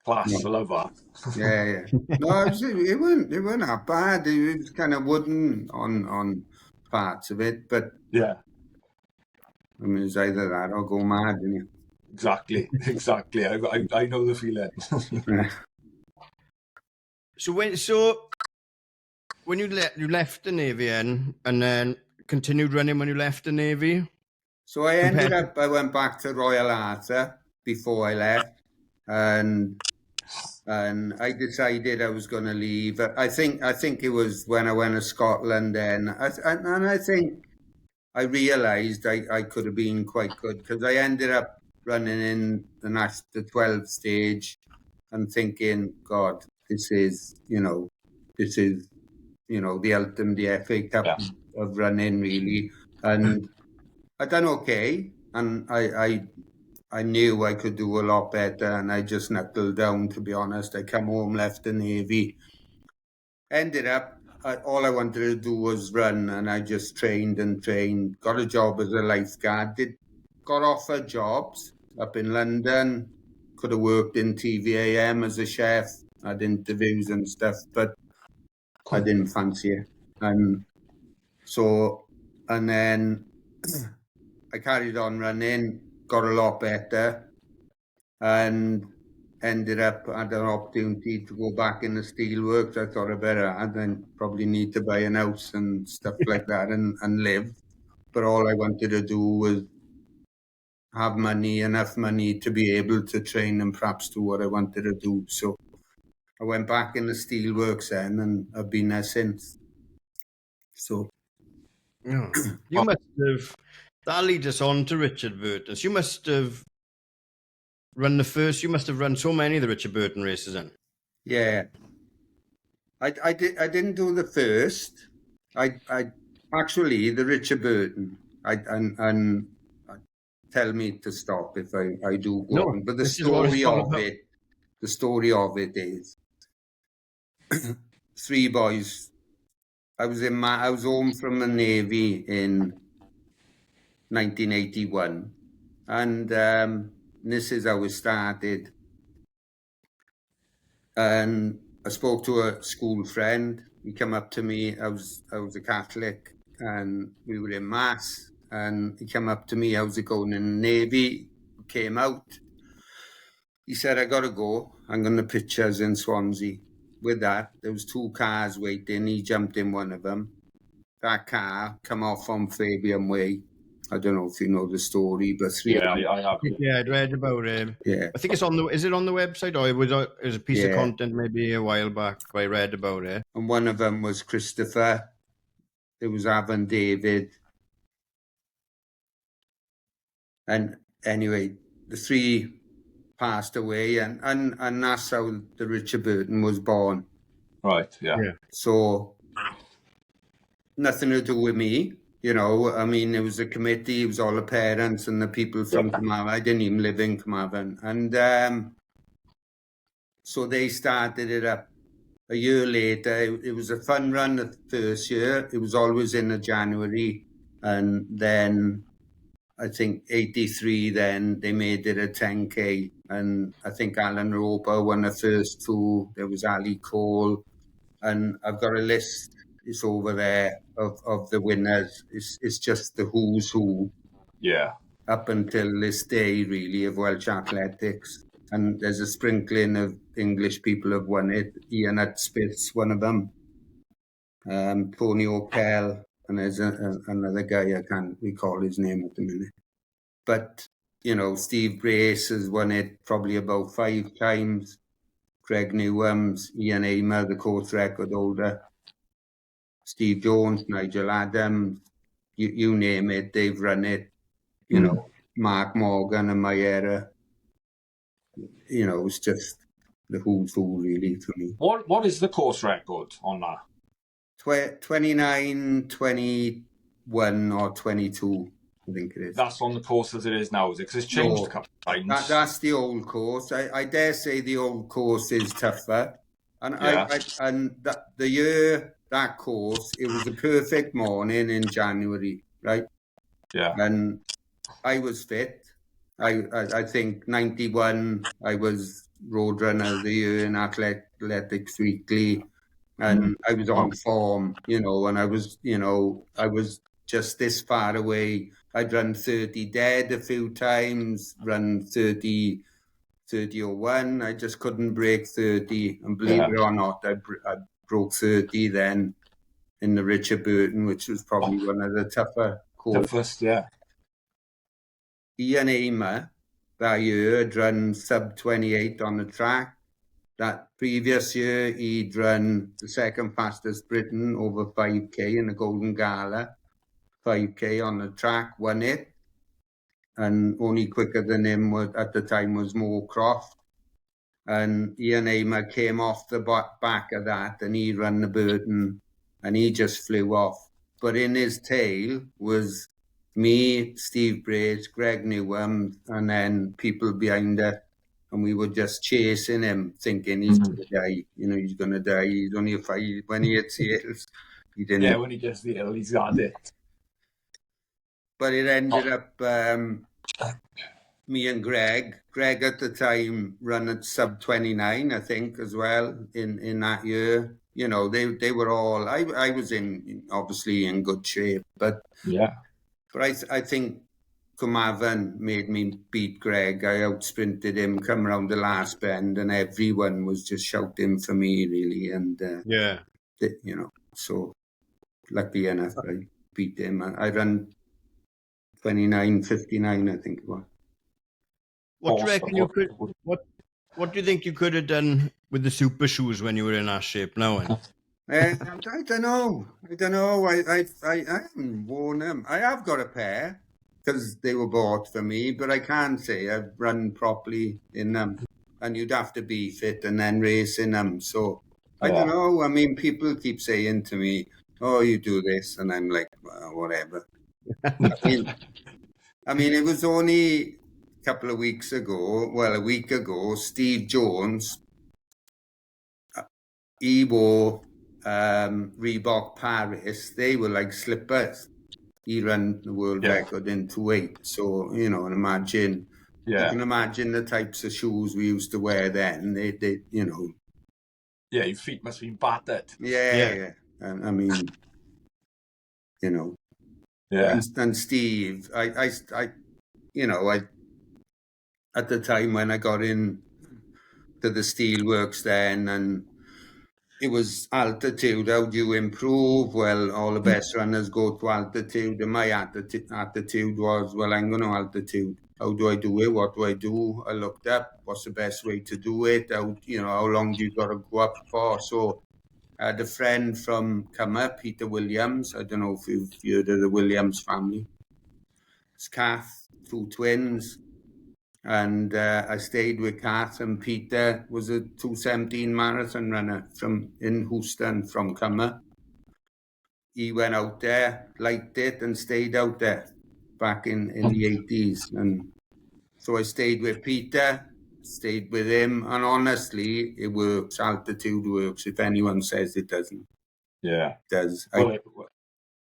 Speaker 2: Class, I love that.
Speaker 3: Yeah. No, it wasn't that bad. It was kind of wooden on parts of it, but
Speaker 2: yeah.
Speaker 3: I mean, it's either that or go mad, isn't it?
Speaker 2: Exactly. I know the feeling.
Speaker 1: So when you left the Navy and then continued running when you left the Navy?
Speaker 3: So I went back to Royal Arthur before I left, and I decided I was going to leave. I think it was when I went to Scotland then, and I think I realised I could have been quite good, because I ended up running in the 12 stage and thinking, God, this is the ultimate, the FA Cup of running, really. And I done okay, and I knew I could do a lot better, and I just knuckled down, to be honest. I come home, left the Navy, ended up, all I wanted to do was run, and I just trained, got a job as a lifeguard, got offered jobs up in London, could have worked in TVAM as a chef, had interviews and stuff, but I didn't fancy it. And So, and then I carried on running, got a lot better, and ended up had an opportunity to go back in the steelworks. I thought I better, and then probably need to buy an house and stuff like that and live. But all I wanted to do was have enough money to be able to train and perhaps do what I wanted to do. So I went back in the steelworks then, and I've been there since. So
Speaker 1: Oh. You must have, that leads us on to Richard Burton. So you must have you must have run so many of the Richard Burton races then.
Speaker 3: yeah, I didn't do the first. I actually the Richard Burton. And tell me to stop if I do go on. But the story of it is 3 boys. I was home from the Navy in 1981, and this is how it started. And I spoke to a school friend. He came up to me. I was a Catholic, and we were in mass. And he came up to me. How's it going in the Navy? Came out. He said, I gotta go. I'm going to pictures in Swansea. With that, there was 2 cars waiting. He jumped in one of them. That car come off on Fabian Way. I don't know if you know the story, but 3
Speaker 2: Yeah, I have.
Speaker 1: Yeah, I'd read about it.
Speaker 3: Yeah.
Speaker 1: I think it's is it on the website, or it was a piece of content maybe a while back I read about it.
Speaker 3: And one of them was Christopher. There was Avon David. And anyway, the 3 passed away, and that's how the Richard Burton was born.
Speaker 2: Right, yeah.
Speaker 3: So nothing to do with me, you know. I mean, it was a committee, it was all the parents and the people from Carmarthen. I didn't even live in Carmarthen. And so they started it up a year later. It was a fun run the first year. It was always in the January. And then I think 83, then they made it a 10K. And I think Alan Roper won the first 2. There was Ali Cole. And I've got a list, it's over there, of the winners. It's just the who's who.
Speaker 2: Yeah.
Speaker 3: Up until this day, really, of Welsh athletics. And there's a sprinkling of English people have won it. Ian Hudspeth's one of them. Tony O'Kell. And there's another guy, I can't recall his name at the minute. But, you know, Steve Brace has won it probably about 5 times. Greg Newhams, Ian Amer, the course record holder. Steve Jones, Nigel Adams, you name it, they've run it. You know, Mark Morgan and my era. You know, it's just the who's who, really, for me.
Speaker 2: What is the course record on that?
Speaker 3: 29, 21 or 22, I think it is.
Speaker 2: That's on the course as it is now, is it? Because it's changed a couple of times.
Speaker 3: That's the old course. I dare say the old course is tougher. And the year that course, it was a perfect morning in January, right?
Speaker 2: Yeah.
Speaker 3: And I was fit. I think 91, I was Roadrunner of the Year in Athletics Weekly. And I was on form, you know, and I was just this far away. I'd run 30 dead a few times, run 30:01. I just couldn't break 30. And believe it or not, I broke 30 then in the Richard Burton, which was probably one of the tougher courses.
Speaker 2: Toughest, yeah.
Speaker 3: Ian Amer that year had run sub 28 on the track. That previous year, he'd run the second fastest Briton over 5K in the Golden Gala. 5K on the track, won it. And only quicker than him at the time was Mo Croft. And Ian Amer came off the back of that, and he ran the Burton, and he just flew off. But in his tail was me, Steve Brace, Greg Newham, and then people behind it. And we were just chasing him, thinking he's going to die. You know, he's going to die. He's only a 5. When he hits the hills, he didn't.
Speaker 2: Yeah, when he gets the hill, he's got it.
Speaker 3: But it ended up me and Greg. Greg at the time ran at sub 29, I think, as well in that year. you know, they were all. I was obviously in good shape, but I think Carmarthen made me beat Greg. I outsprinted him, come around the last bend, and everyone was just shouting for me, really. And you know, so lucky enough, I beat him. I ran 29:59, I think it was.
Speaker 1: What do you reckon you could? What do you think you could have done with the super shoes when you were in that shape now?
Speaker 3: I don't know. I haven't worn them. I have got a pair because they were bought for me, but I can't say I've run properly in them. And you'd have to be fit and then race in them. So I don't know. I mean, people keep saying to me, "Oh, you do this," and I'm like, well, whatever. I mean, it was only a couple of weeks ago. Well, a week ago, Steve Jones, he wore Reebok Paris. They were like slippers. He ran the world record in 2:08. So, you know, imagine, you can imagine the types of shoes we used to wear then. They you know.
Speaker 2: Yeah, your feet must have been battered.
Speaker 3: Yeah. And I mean, you know.
Speaker 2: Yeah.
Speaker 3: And Steve, I you know, at the time when I got in to the steelworks then, and it was altitude. How do you improve? Well, all the best runners go to altitude. And my attitude was, well, I'm going to altitude. How do I do it? What do I do? I looked up what's the best way to do it. How long do you got to go up for? So I had a friend from Peter Williams. I don't know if you've heard of the Williams family. It's Kath, 2 twins. And I stayed with Kath, and Peter was a 2:17 marathon runner in Houston from Cummer. He went out there, liked it, and stayed out there back in the 80s. And so I stayed with Peter, stayed with him, and honestly, it works. Altitude works. If anyone says it doesn't, it does.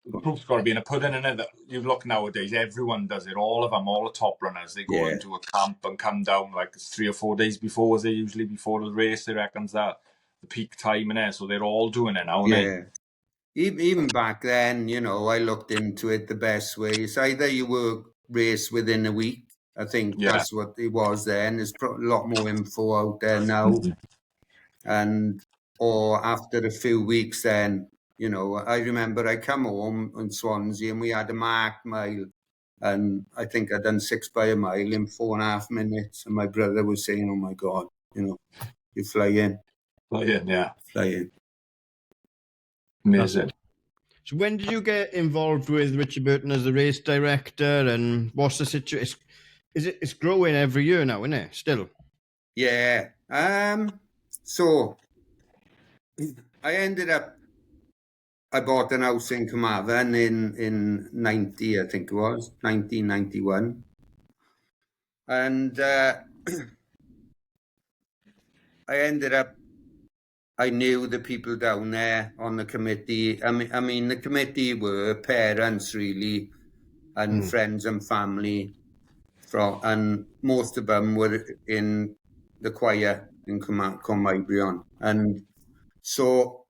Speaker 2: The proof's got to be in a pudding, in it. You look nowadays, everyone does it. All of them, all the top runners, they go into a camp and come down like 3 or 4 days before, they usually before the race. They reckons that the peak time in there, so they're all doing it now.
Speaker 3: Even back then, you know, I looked into it the best way. It's either you race within a week. I think that's what it was then. There's a lot more info out there now, or after a few weeks, then. You know, I remember I come home in Swansea and we had a marked mile, and I think I'd done 6 by a mile in 4.5 minutes. And my brother was saying, "Oh my God, you know, you're flying." Flying.
Speaker 2: Amazing.
Speaker 1: So when did you get involved with Richard Burton as the race director, and what's the situation? It's growing every year now, isn't it? Still.
Speaker 3: Yeah. So I bought an house in Carmarthen in 90, I think it was, 1991. And I knew the people down there on the committee. I mean, the committee were parents, really, and friends and family. And most of them were in the choir in Carmarthen. And so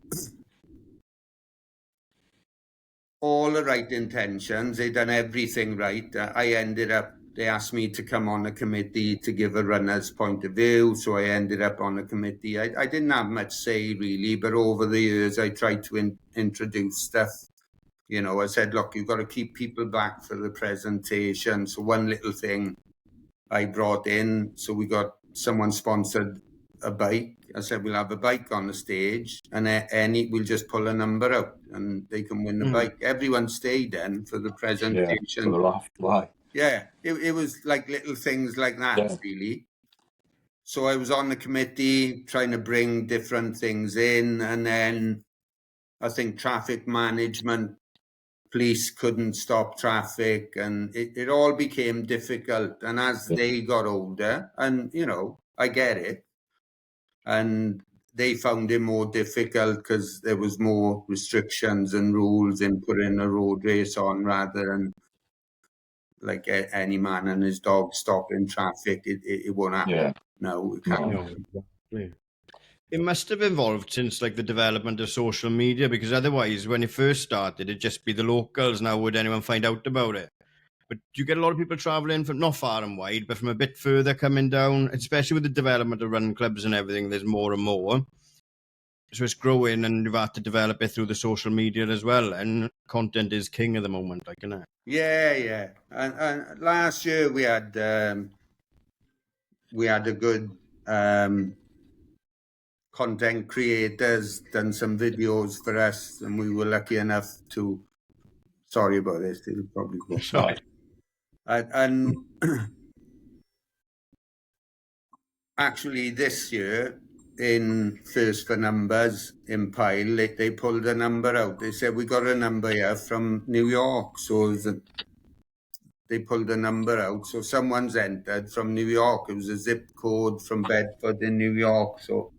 Speaker 3: all the right intentions, they'd done everything right. They asked me to come on the committee to give a runner's point of view, so I ended up on the committee. I didn't have much say, really, but over the years, I tried to introduce stuff. You know, I said, look, you've got to keep people back for the presentation. So one little thing I brought in, so we got someone sponsored a bike. I said, we'll have a bike on the stage, and we'll just pull a number out and they can win the bike. Everyone stayed then for the presentation.
Speaker 2: For the laugh. Why?
Speaker 3: Yeah, it was like little things like that, really. So I was on the committee trying to bring different things in, and then I think traffic management, police couldn't stop traffic, and it all became difficult. And as they got older, and, you know, I get it, and they found it more difficult because there was more restrictions and rules in putting a road race on, rather than like any man and his dog stopping traffic. It won't happen. No, it can't.
Speaker 1: It must have evolved since like the development of social media, because otherwise, when it first started, it'd just be the locals. Now, would anyone find out about it? But do you get a lot of people travelling from not far and wide, but from a bit further coming down, especially with the development of run clubs and everything? There's more and more. So it's growing, and you've had to develop it through the social media as well. And content is king at the moment, like, isn't it?
Speaker 3: Yeah. And last year we had a good content creators done some videos for us, and we were lucky enough to. Sorry about this. It'll probably go.
Speaker 1: Sorry.
Speaker 3: And actually, this year in First for Numbers in Pyle, they pulled a number out. They said we got a number here from New York, so they pulled a number out. So someone's entered from New York. It was a zip code from Bedford in New York. So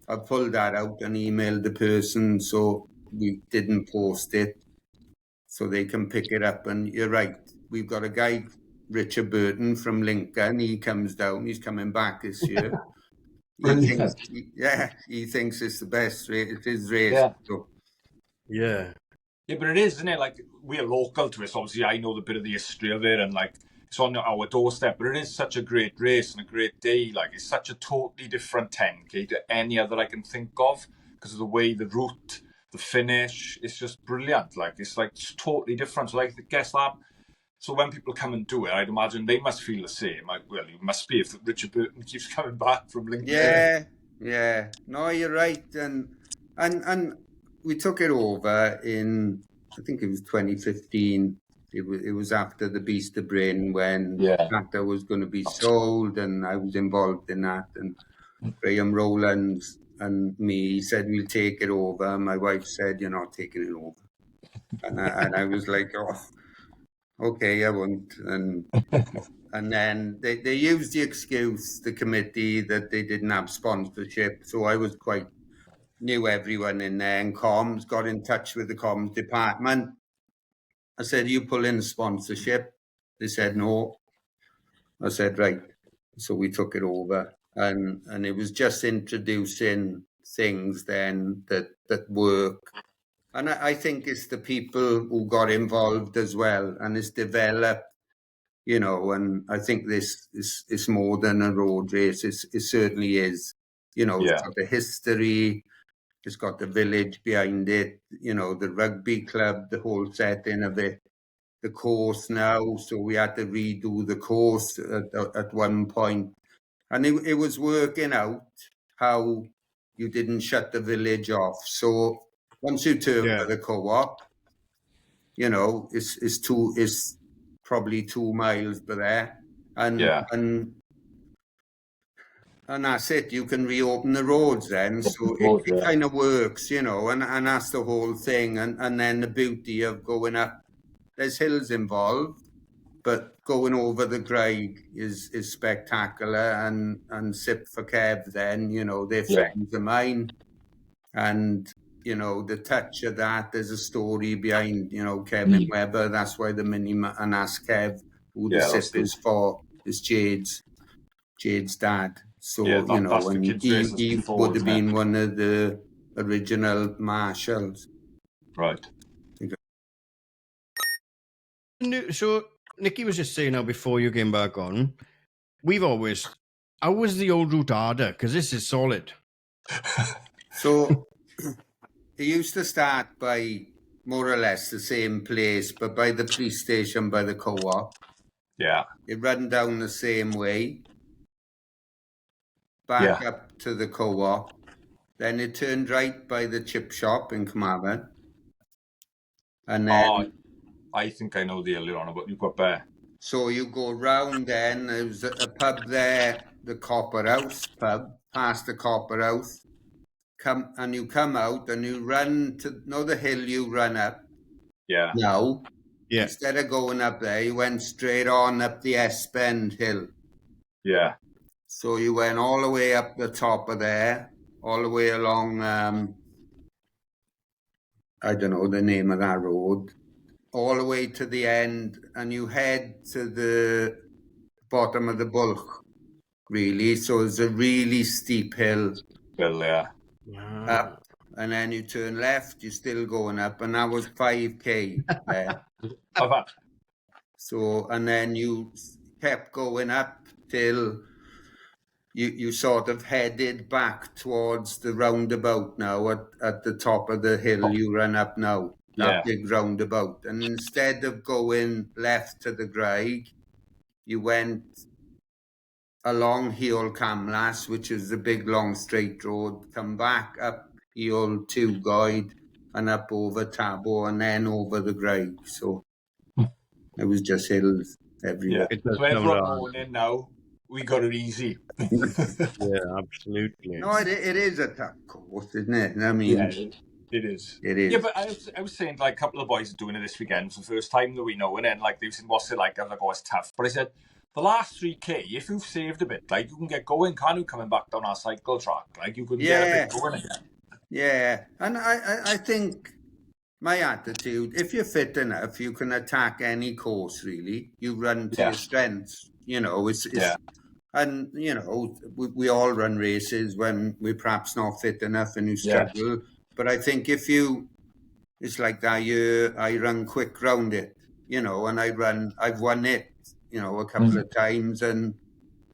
Speaker 3: I pulled that out and emailed the person, so we didn't post it, so they can pick it up. And you're right, we've got a guy, Richard Burton from Lincoln. He comes down. He's coming back this year. He thinks it's the best race. It is race.
Speaker 2: Yeah.
Speaker 3: So.
Speaker 1: Yeah.
Speaker 2: Yeah, but it is, isn't it? Like, we're local to it. So obviously, I know the bit of the history of it, and like, it's on our doorstep. But it is such a great race and a great day. Like, it's such a totally different 10K to any other I can think of, because of the way, the route, the finish. It's just brilliant. Like, it's totally different. So like, I guess that. So when people come and do it, I'd imagine they must feel the same. Like, well, it must be if Richard Burton keeps coming back from Lincoln.
Speaker 3: Yeah. No, you're right. And we took it over in, I think it was 2015. It was after the Beast of Bryn, when the tractor was going to be sold, and I was involved in that. And Graham Rowlands and me said, we'll take it over. My wife said, you're not taking it over. And I was like, oh, okay, I won't. And then they used the excuse, the committee, that they didn't have sponsorship. So I was knew everyone in there, and comms, got in touch with the comms department. I said, you pull in sponsorship? They said, no. I said, right. So we took it over, and it was just introducing things then that work. And I think it's the people who got involved as well, and it's developed, and I think this is more than a road race. It certainly is. It's got the history, it's got the village behind it, the rugby club, the whole setting of it, the course now. So we had to redo the course at one point. And it was working out how you didn't shut the village off. So once you turn for the co-op, it's probably 2 miles by there. And that's it. You can reopen the roads then. So it kind of works, and that's the whole thing. And then the beauty of going up, there's hills involved, but going over the Graig is spectacular. And Sip for Kev then, they're friends of mine. And, the touch of that, there's a story behind, Kevin Webber. That's why the mini, and ask Kev who the Sip is for, is Jade's dad. So, and he would have been one of the original marshals.
Speaker 2: Right.
Speaker 1: So, Nicky was just saying now before you came back on, how was the old route harder? Because this is solid.
Speaker 3: So, it used to start by more or less the same place, but by the police station, by the co-op.
Speaker 2: Yeah.
Speaker 3: It ran down the same way, back up to the co-op. Then it turned right by the chip shop in Carmarthen. And then...
Speaker 2: I think I know the earlier on, but you've got bear.
Speaker 3: So you go round then, there was a pub there, the Copper House pub, past the Copper House. You come out and you run to, the hill you run up.
Speaker 2: Yeah.
Speaker 3: Now, instead of going up there, you went straight on up the S-Bend hill.
Speaker 2: Yeah.
Speaker 3: So you went all the way up the top of there, all the way along, I don't know the name of that road, all the way to the end, and you head to the bottom of the Bulk, really. So it's a really steep hill,
Speaker 2: Well, yeah.
Speaker 3: up, and then you turn left, you're still going up, and that was 5K there. So, and then you kept going up till you sort of headed back towards the roundabout now at the top of the hill you run up now, that big roundabout. And instead of going left to the Graig, you went along Heol Camlas, which is the big long straight road, come back up Heol to Guide and up over Tabo and then over the Graig. So it was just hills everywhere.
Speaker 2: Yeah. So every morning now, we got it easy.
Speaker 1: Yeah, absolutely.
Speaker 3: No, it is a tough course, isn't it? I mean,
Speaker 2: yeah, it is.
Speaker 3: It is.
Speaker 2: Yeah, but I was saying, like, a couple of boys are doing it this weekend for the first time that we know, and then, like, they said, what's it like? I was like, oh, it's tough. But I said, the last 3K, if you've saved a bit, like, you can get going, can't you, coming back down our cycle track? Like, you could get a bit going again.
Speaker 3: Yeah, and I think my attitude, if you're fit enough, you can attack any course, really. You run to your strengths, you know, it's and, you know, we all run races when we're perhaps not fit enough and you struggle. Yeah. But I think if it's like that year, I run quick round it, you know, and I've won it, you know, a couple of times, and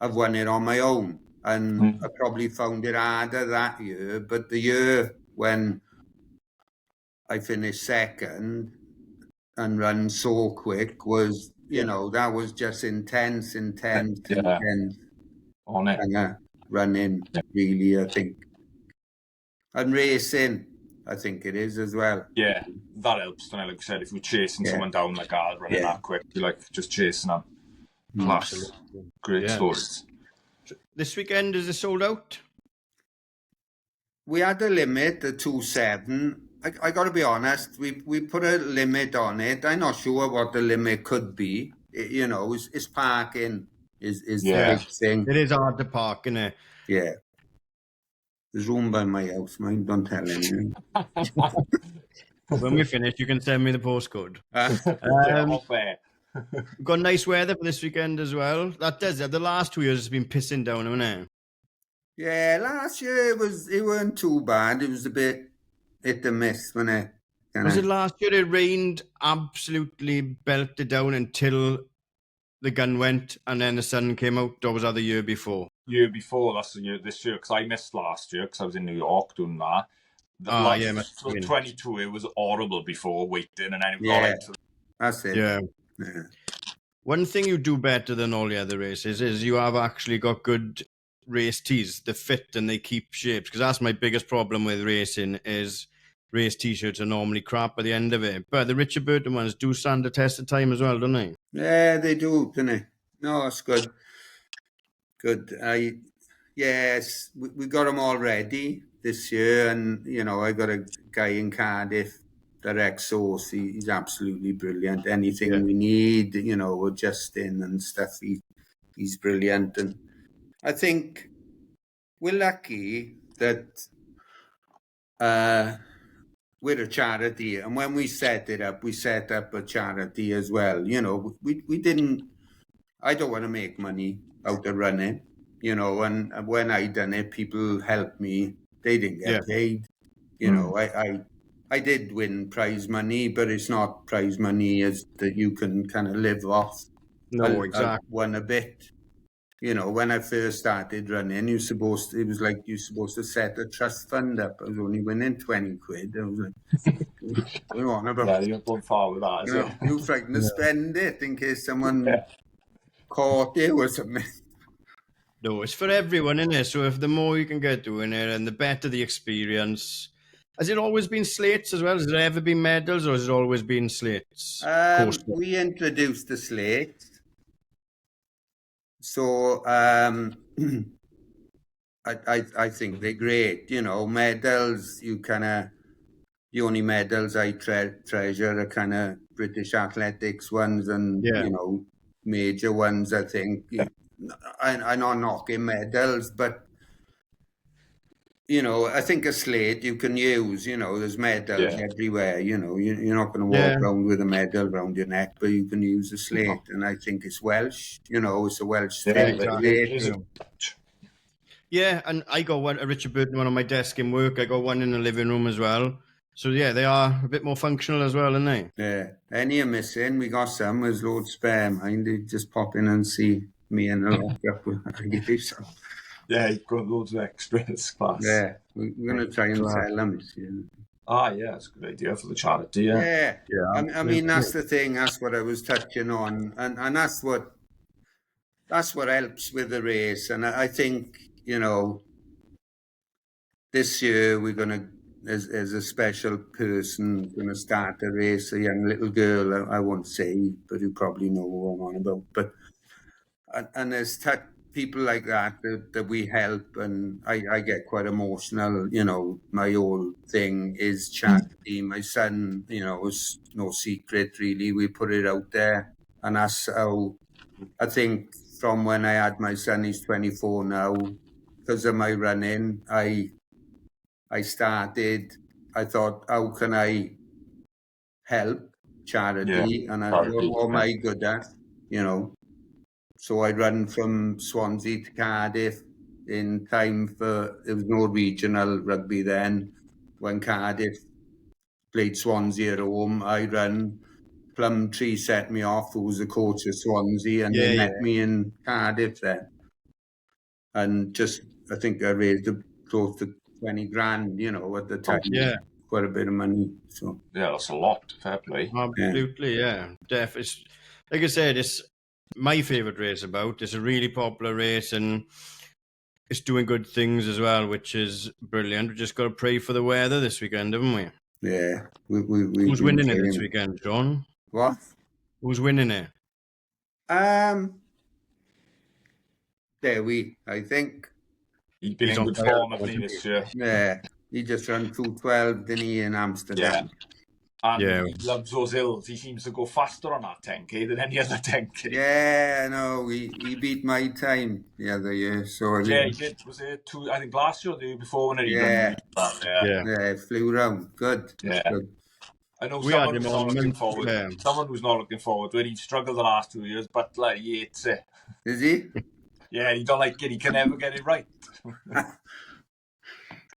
Speaker 3: I've won it on my own. And I probably found it harder that year. But the year when I finished second and run so quick was, you know, that was just intense.
Speaker 2: On it.
Speaker 3: Running, really, I think. And racing, I think it is as well.
Speaker 2: Yeah, that helps. Like I said, if you're chasing someone down like that, running that quick, you're like just chasing them. Plus, great stories.
Speaker 1: This weekend, is it sold out?
Speaker 3: We had a limit, the 2.7. I got to be honest, we put a limit on it. I'm not sure what the limit could be. You know, it's parking is the big thing.
Speaker 1: It is hard to park, isn't it?
Speaker 3: Yeah. There's room by my house, mate. Don't tell anyone.
Speaker 1: When we finish, you can send me the postcode. We've got nice weather for this weekend as well. That desert, the last 2 years has been pissing down, hasn't it?
Speaker 3: Yeah, last year it weren't too bad. It was a bit hit and miss, wasn't it?
Speaker 1: Was it last year? It rained absolutely belted down until the gun went, and then the sun came out. Or was that the year before?
Speaker 2: Year before, that's the year. This year, because I missed last year because I was in New York doing that. So 22, it was horrible before waiting, and then it got into.
Speaker 3: That's it.
Speaker 1: Yeah. One thing you do better than all the other races is you have actually got good race tees. They fit and they keep shapes, because that's my biggest problem with racing is race t-shirts are normally crap at the end of it. But the Richard Burton ones do stand the test of time as well, don't they?
Speaker 3: Yeah, they do, don't they? No, it's good. Good. Yes, we got them all ready this year, and you know, I got a guy in Cardiff, direct source. He's absolutely brilliant. Anything we need, you know, adjusting and stuff. He's brilliant, and I think we're lucky that we're a charity, and when we set it up, we set up a charity as well. You know, we didn't. I don't want to make money out of running, you know, and when I done it, people helped me. They didn't get paid. You know, I did win prize money, but it's not prize money as that you can kind of live off.
Speaker 1: No, exactly.
Speaker 3: I won a bit. You know, when I first started running, it was like you're supposed to set a trust fund up. I was only winning 20 quid. I was like, what are you on about?
Speaker 2: Yeah, you're going far with that, is it?
Speaker 3: You're frightened to spend it in case someone caught you or something.
Speaker 1: No, it's for everyone, isn't it? So if the more you can get doing it and the better the experience. Has it always been slates as well? Has there ever been medals, or has it always been slates?
Speaker 3: We introduced the slates. So I think they're great. You know, medals, the only medals I treasure are kind of British athletics ones and, you know, major ones, I think. I'm not knocking medals, but, you know, I think a slate you can use, you know, there's medals everywhere, you know, you're not going to walk around with a medal around your neck, but you can use a slate. And I think it's Welsh, you know, it's a Welsh slate.
Speaker 1: Yeah, and I got one, a Richard Burton one on my desk in work. I got one in the living room as well. So yeah, they are a bit more functional as well, aren't they?
Speaker 3: Yeah. Any are missing, we got some. There's loads spare, mind. They just pop in and see me and I'll lock up. I'll give you some.
Speaker 2: Yeah, you've got loads of extras, class.
Speaker 3: Yeah, we're going to try and sell them this year.
Speaker 2: Yeah, that's a good idea for the charity, yeah.
Speaker 3: Yeah. I mean, that's the thing. That's what I was touching on. And that's what helps with the race. And I think, this year we're going to, as a special person, going to start a race, a young little girl, I won't say, but you probably know what I'm on about. But, and there's people like that we help, and I get quite emotional. My whole thing is charity. My son, is no secret really. We put it out there, and that's how I think from when I had my son, he's 24 now, because of my running, I started, I thought, how can I help charity?
Speaker 2: Yeah,
Speaker 3: And
Speaker 2: charity,
Speaker 3: what am I good at, So I run from Swansea to Cardiff in time for, there was no regional rugby then. When Cardiff played Swansea at home, I run. Plumtree set me off, who was the coach of Swansea, and they met me in Cardiff then. And I think I raised close to 20 grand, at the time.
Speaker 1: Yeah.
Speaker 3: Quite a bit of money. So
Speaker 2: yeah, that's a lot. Fair play.
Speaker 1: Absolutely, yeah. It's, like I said, it's my favourite race about. It's a really popular race and it's doing good things as well, which is brilliant. We just got to pray for the weather this weekend, haven't we?
Speaker 3: Yeah.
Speaker 1: Who's winning it this weekend, Shaun?
Speaker 3: What?
Speaker 1: Who's winning it?
Speaker 3: Dewi, I think.
Speaker 2: He's been in good form, hasn't he, this year?
Speaker 3: Yeah. He just ran 2:12, didn't he, in Amsterdam?
Speaker 2: Yeah. And he loves those hills. He seems to go faster on that 10K than any other 10K.
Speaker 3: Yeah, no, he beat my time the other year. So
Speaker 2: he did. Was it I think last year or the year before when he
Speaker 3: ran?
Speaker 2: Yeah,
Speaker 3: flew around. Good.
Speaker 2: Yeah.
Speaker 3: Good.
Speaker 2: I know someone who's not looking forward. Yeah. Someone who's not looking forward to it. He struggled the last 2 years, but he hates it.
Speaker 3: Is he?
Speaker 2: Yeah, he don't like it. He can never get it right.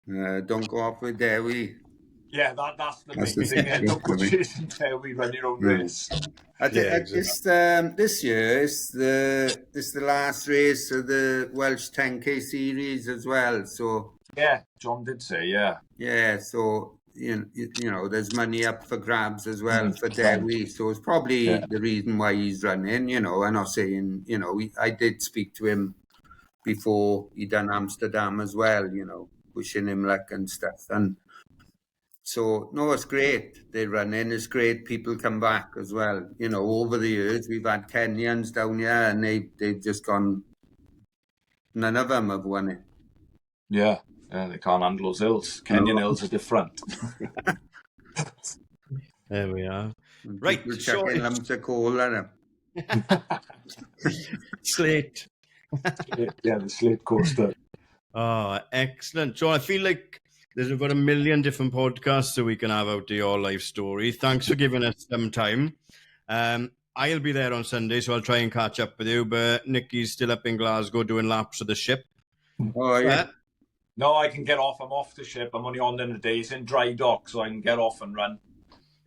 Speaker 3: Don't go off with Dewi.
Speaker 2: Yeah, that's the main thing. Don't go chasing Dewi, run your own race.
Speaker 3: I think this year is the last race of the Welsh 10K series as well. So
Speaker 2: yeah, John did say
Speaker 3: yeah. So there's money up for grabs as well for Dewi. So it's probably the reason why he's running. I'm not saying I did speak to him before he done Amsterdam as well. Wishing him luck and stuff. And so, no, it's great. They run in. It's great. People come back as well. Over the years, we've had Kenyans down here and they've just gone, none of them have won it.
Speaker 2: Yeah, they can't handle those hills. Kenyan hills are different.
Speaker 1: There we are.
Speaker 3: Right. We're chucking lumps of coal at them.
Speaker 1: Slate.
Speaker 2: Yeah, the slate coaster.
Speaker 1: Oh, excellent. So I feel like there's about 1 million different podcasts that we can have out to your life story. Thanks for giving us some time. I'll be there on Sunday, so I'll try and catch up with you. But Nicky's still up in Glasgow doing laps of the ship.
Speaker 3: Oh, yeah.
Speaker 2: No, I can get off. I'm off the ship. I'm only on in a day. It's in dry dock, so I can get off and run.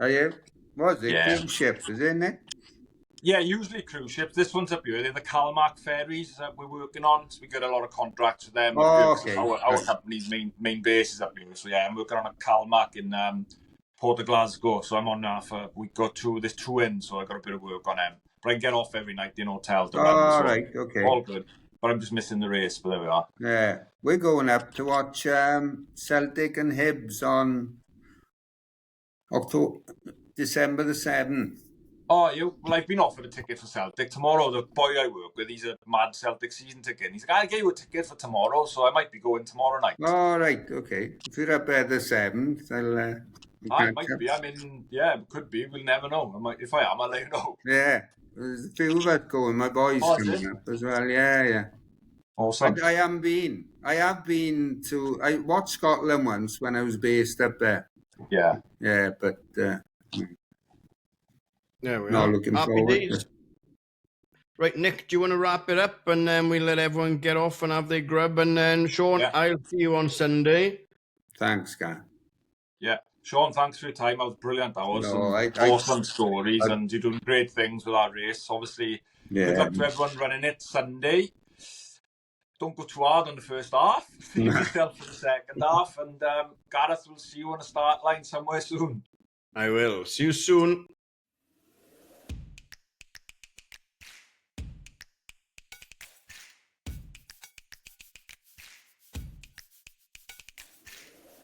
Speaker 3: Are you? What is it? Yeah. Cruise ships, isn't it?
Speaker 2: Yeah, usually cruise ships. This one's up here. They're the Calmac ferries that we're working on. So we got a lot of contracts with them.
Speaker 3: Oh, okay.
Speaker 2: Our company's main base is up here. So yeah, I'm working on a Calmac in Port of Glasgow. So I'm on now for a week or two. There's 2 in, so I got a bit of work on them. But I can get off every night in hotels.
Speaker 3: Oh, right, okay.
Speaker 2: All good. But I'm just missing the race, but there we are.
Speaker 3: Yeah, we're going up to watch Celtic and Hibs on December the 7th.
Speaker 2: Oh, well, I've been offered a ticket for Celtic. Tomorrow, the boy I work with, he's a mad Celtic season ticket. He's like, I'll get you a ticket for tomorrow, so I might be going tomorrow night.
Speaker 3: Oh, right, okay. If you're up at the 7th,
Speaker 2: I might be. I mean, yeah, it could be. We'll never know. If I am, I'll let you know.
Speaker 3: Yeah, there's a few of us going. My boys coming up as well. Yeah.
Speaker 2: Awesome.
Speaker 3: I have been to... I watched Scotland once when I was based up there.
Speaker 2: Yeah.
Speaker 3: Yeah, but...
Speaker 1: Yeah,
Speaker 3: not looking forward to it.
Speaker 1: Right, Nick, do you want to wrap it up and then we'll let everyone get off and have their grub? And then, Shaun,
Speaker 2: Yeah.
Speaker 1: I'll see you on Sunday.
Speaker 3: Thanks, Gar.
Speaker 2: Yeah. Shaun, thanks for your time. That was brilliant. That was
Speaker 3: No,
Speaker 2: awesome stories, and you're doing great things with that race. Obviously, good luck to everyone running it Sunday. Don't go too hard on the first half. Save yourself for the second half. And Gareth will see you on the start line somewhere soon.
Speaker 1: I will. See you soon.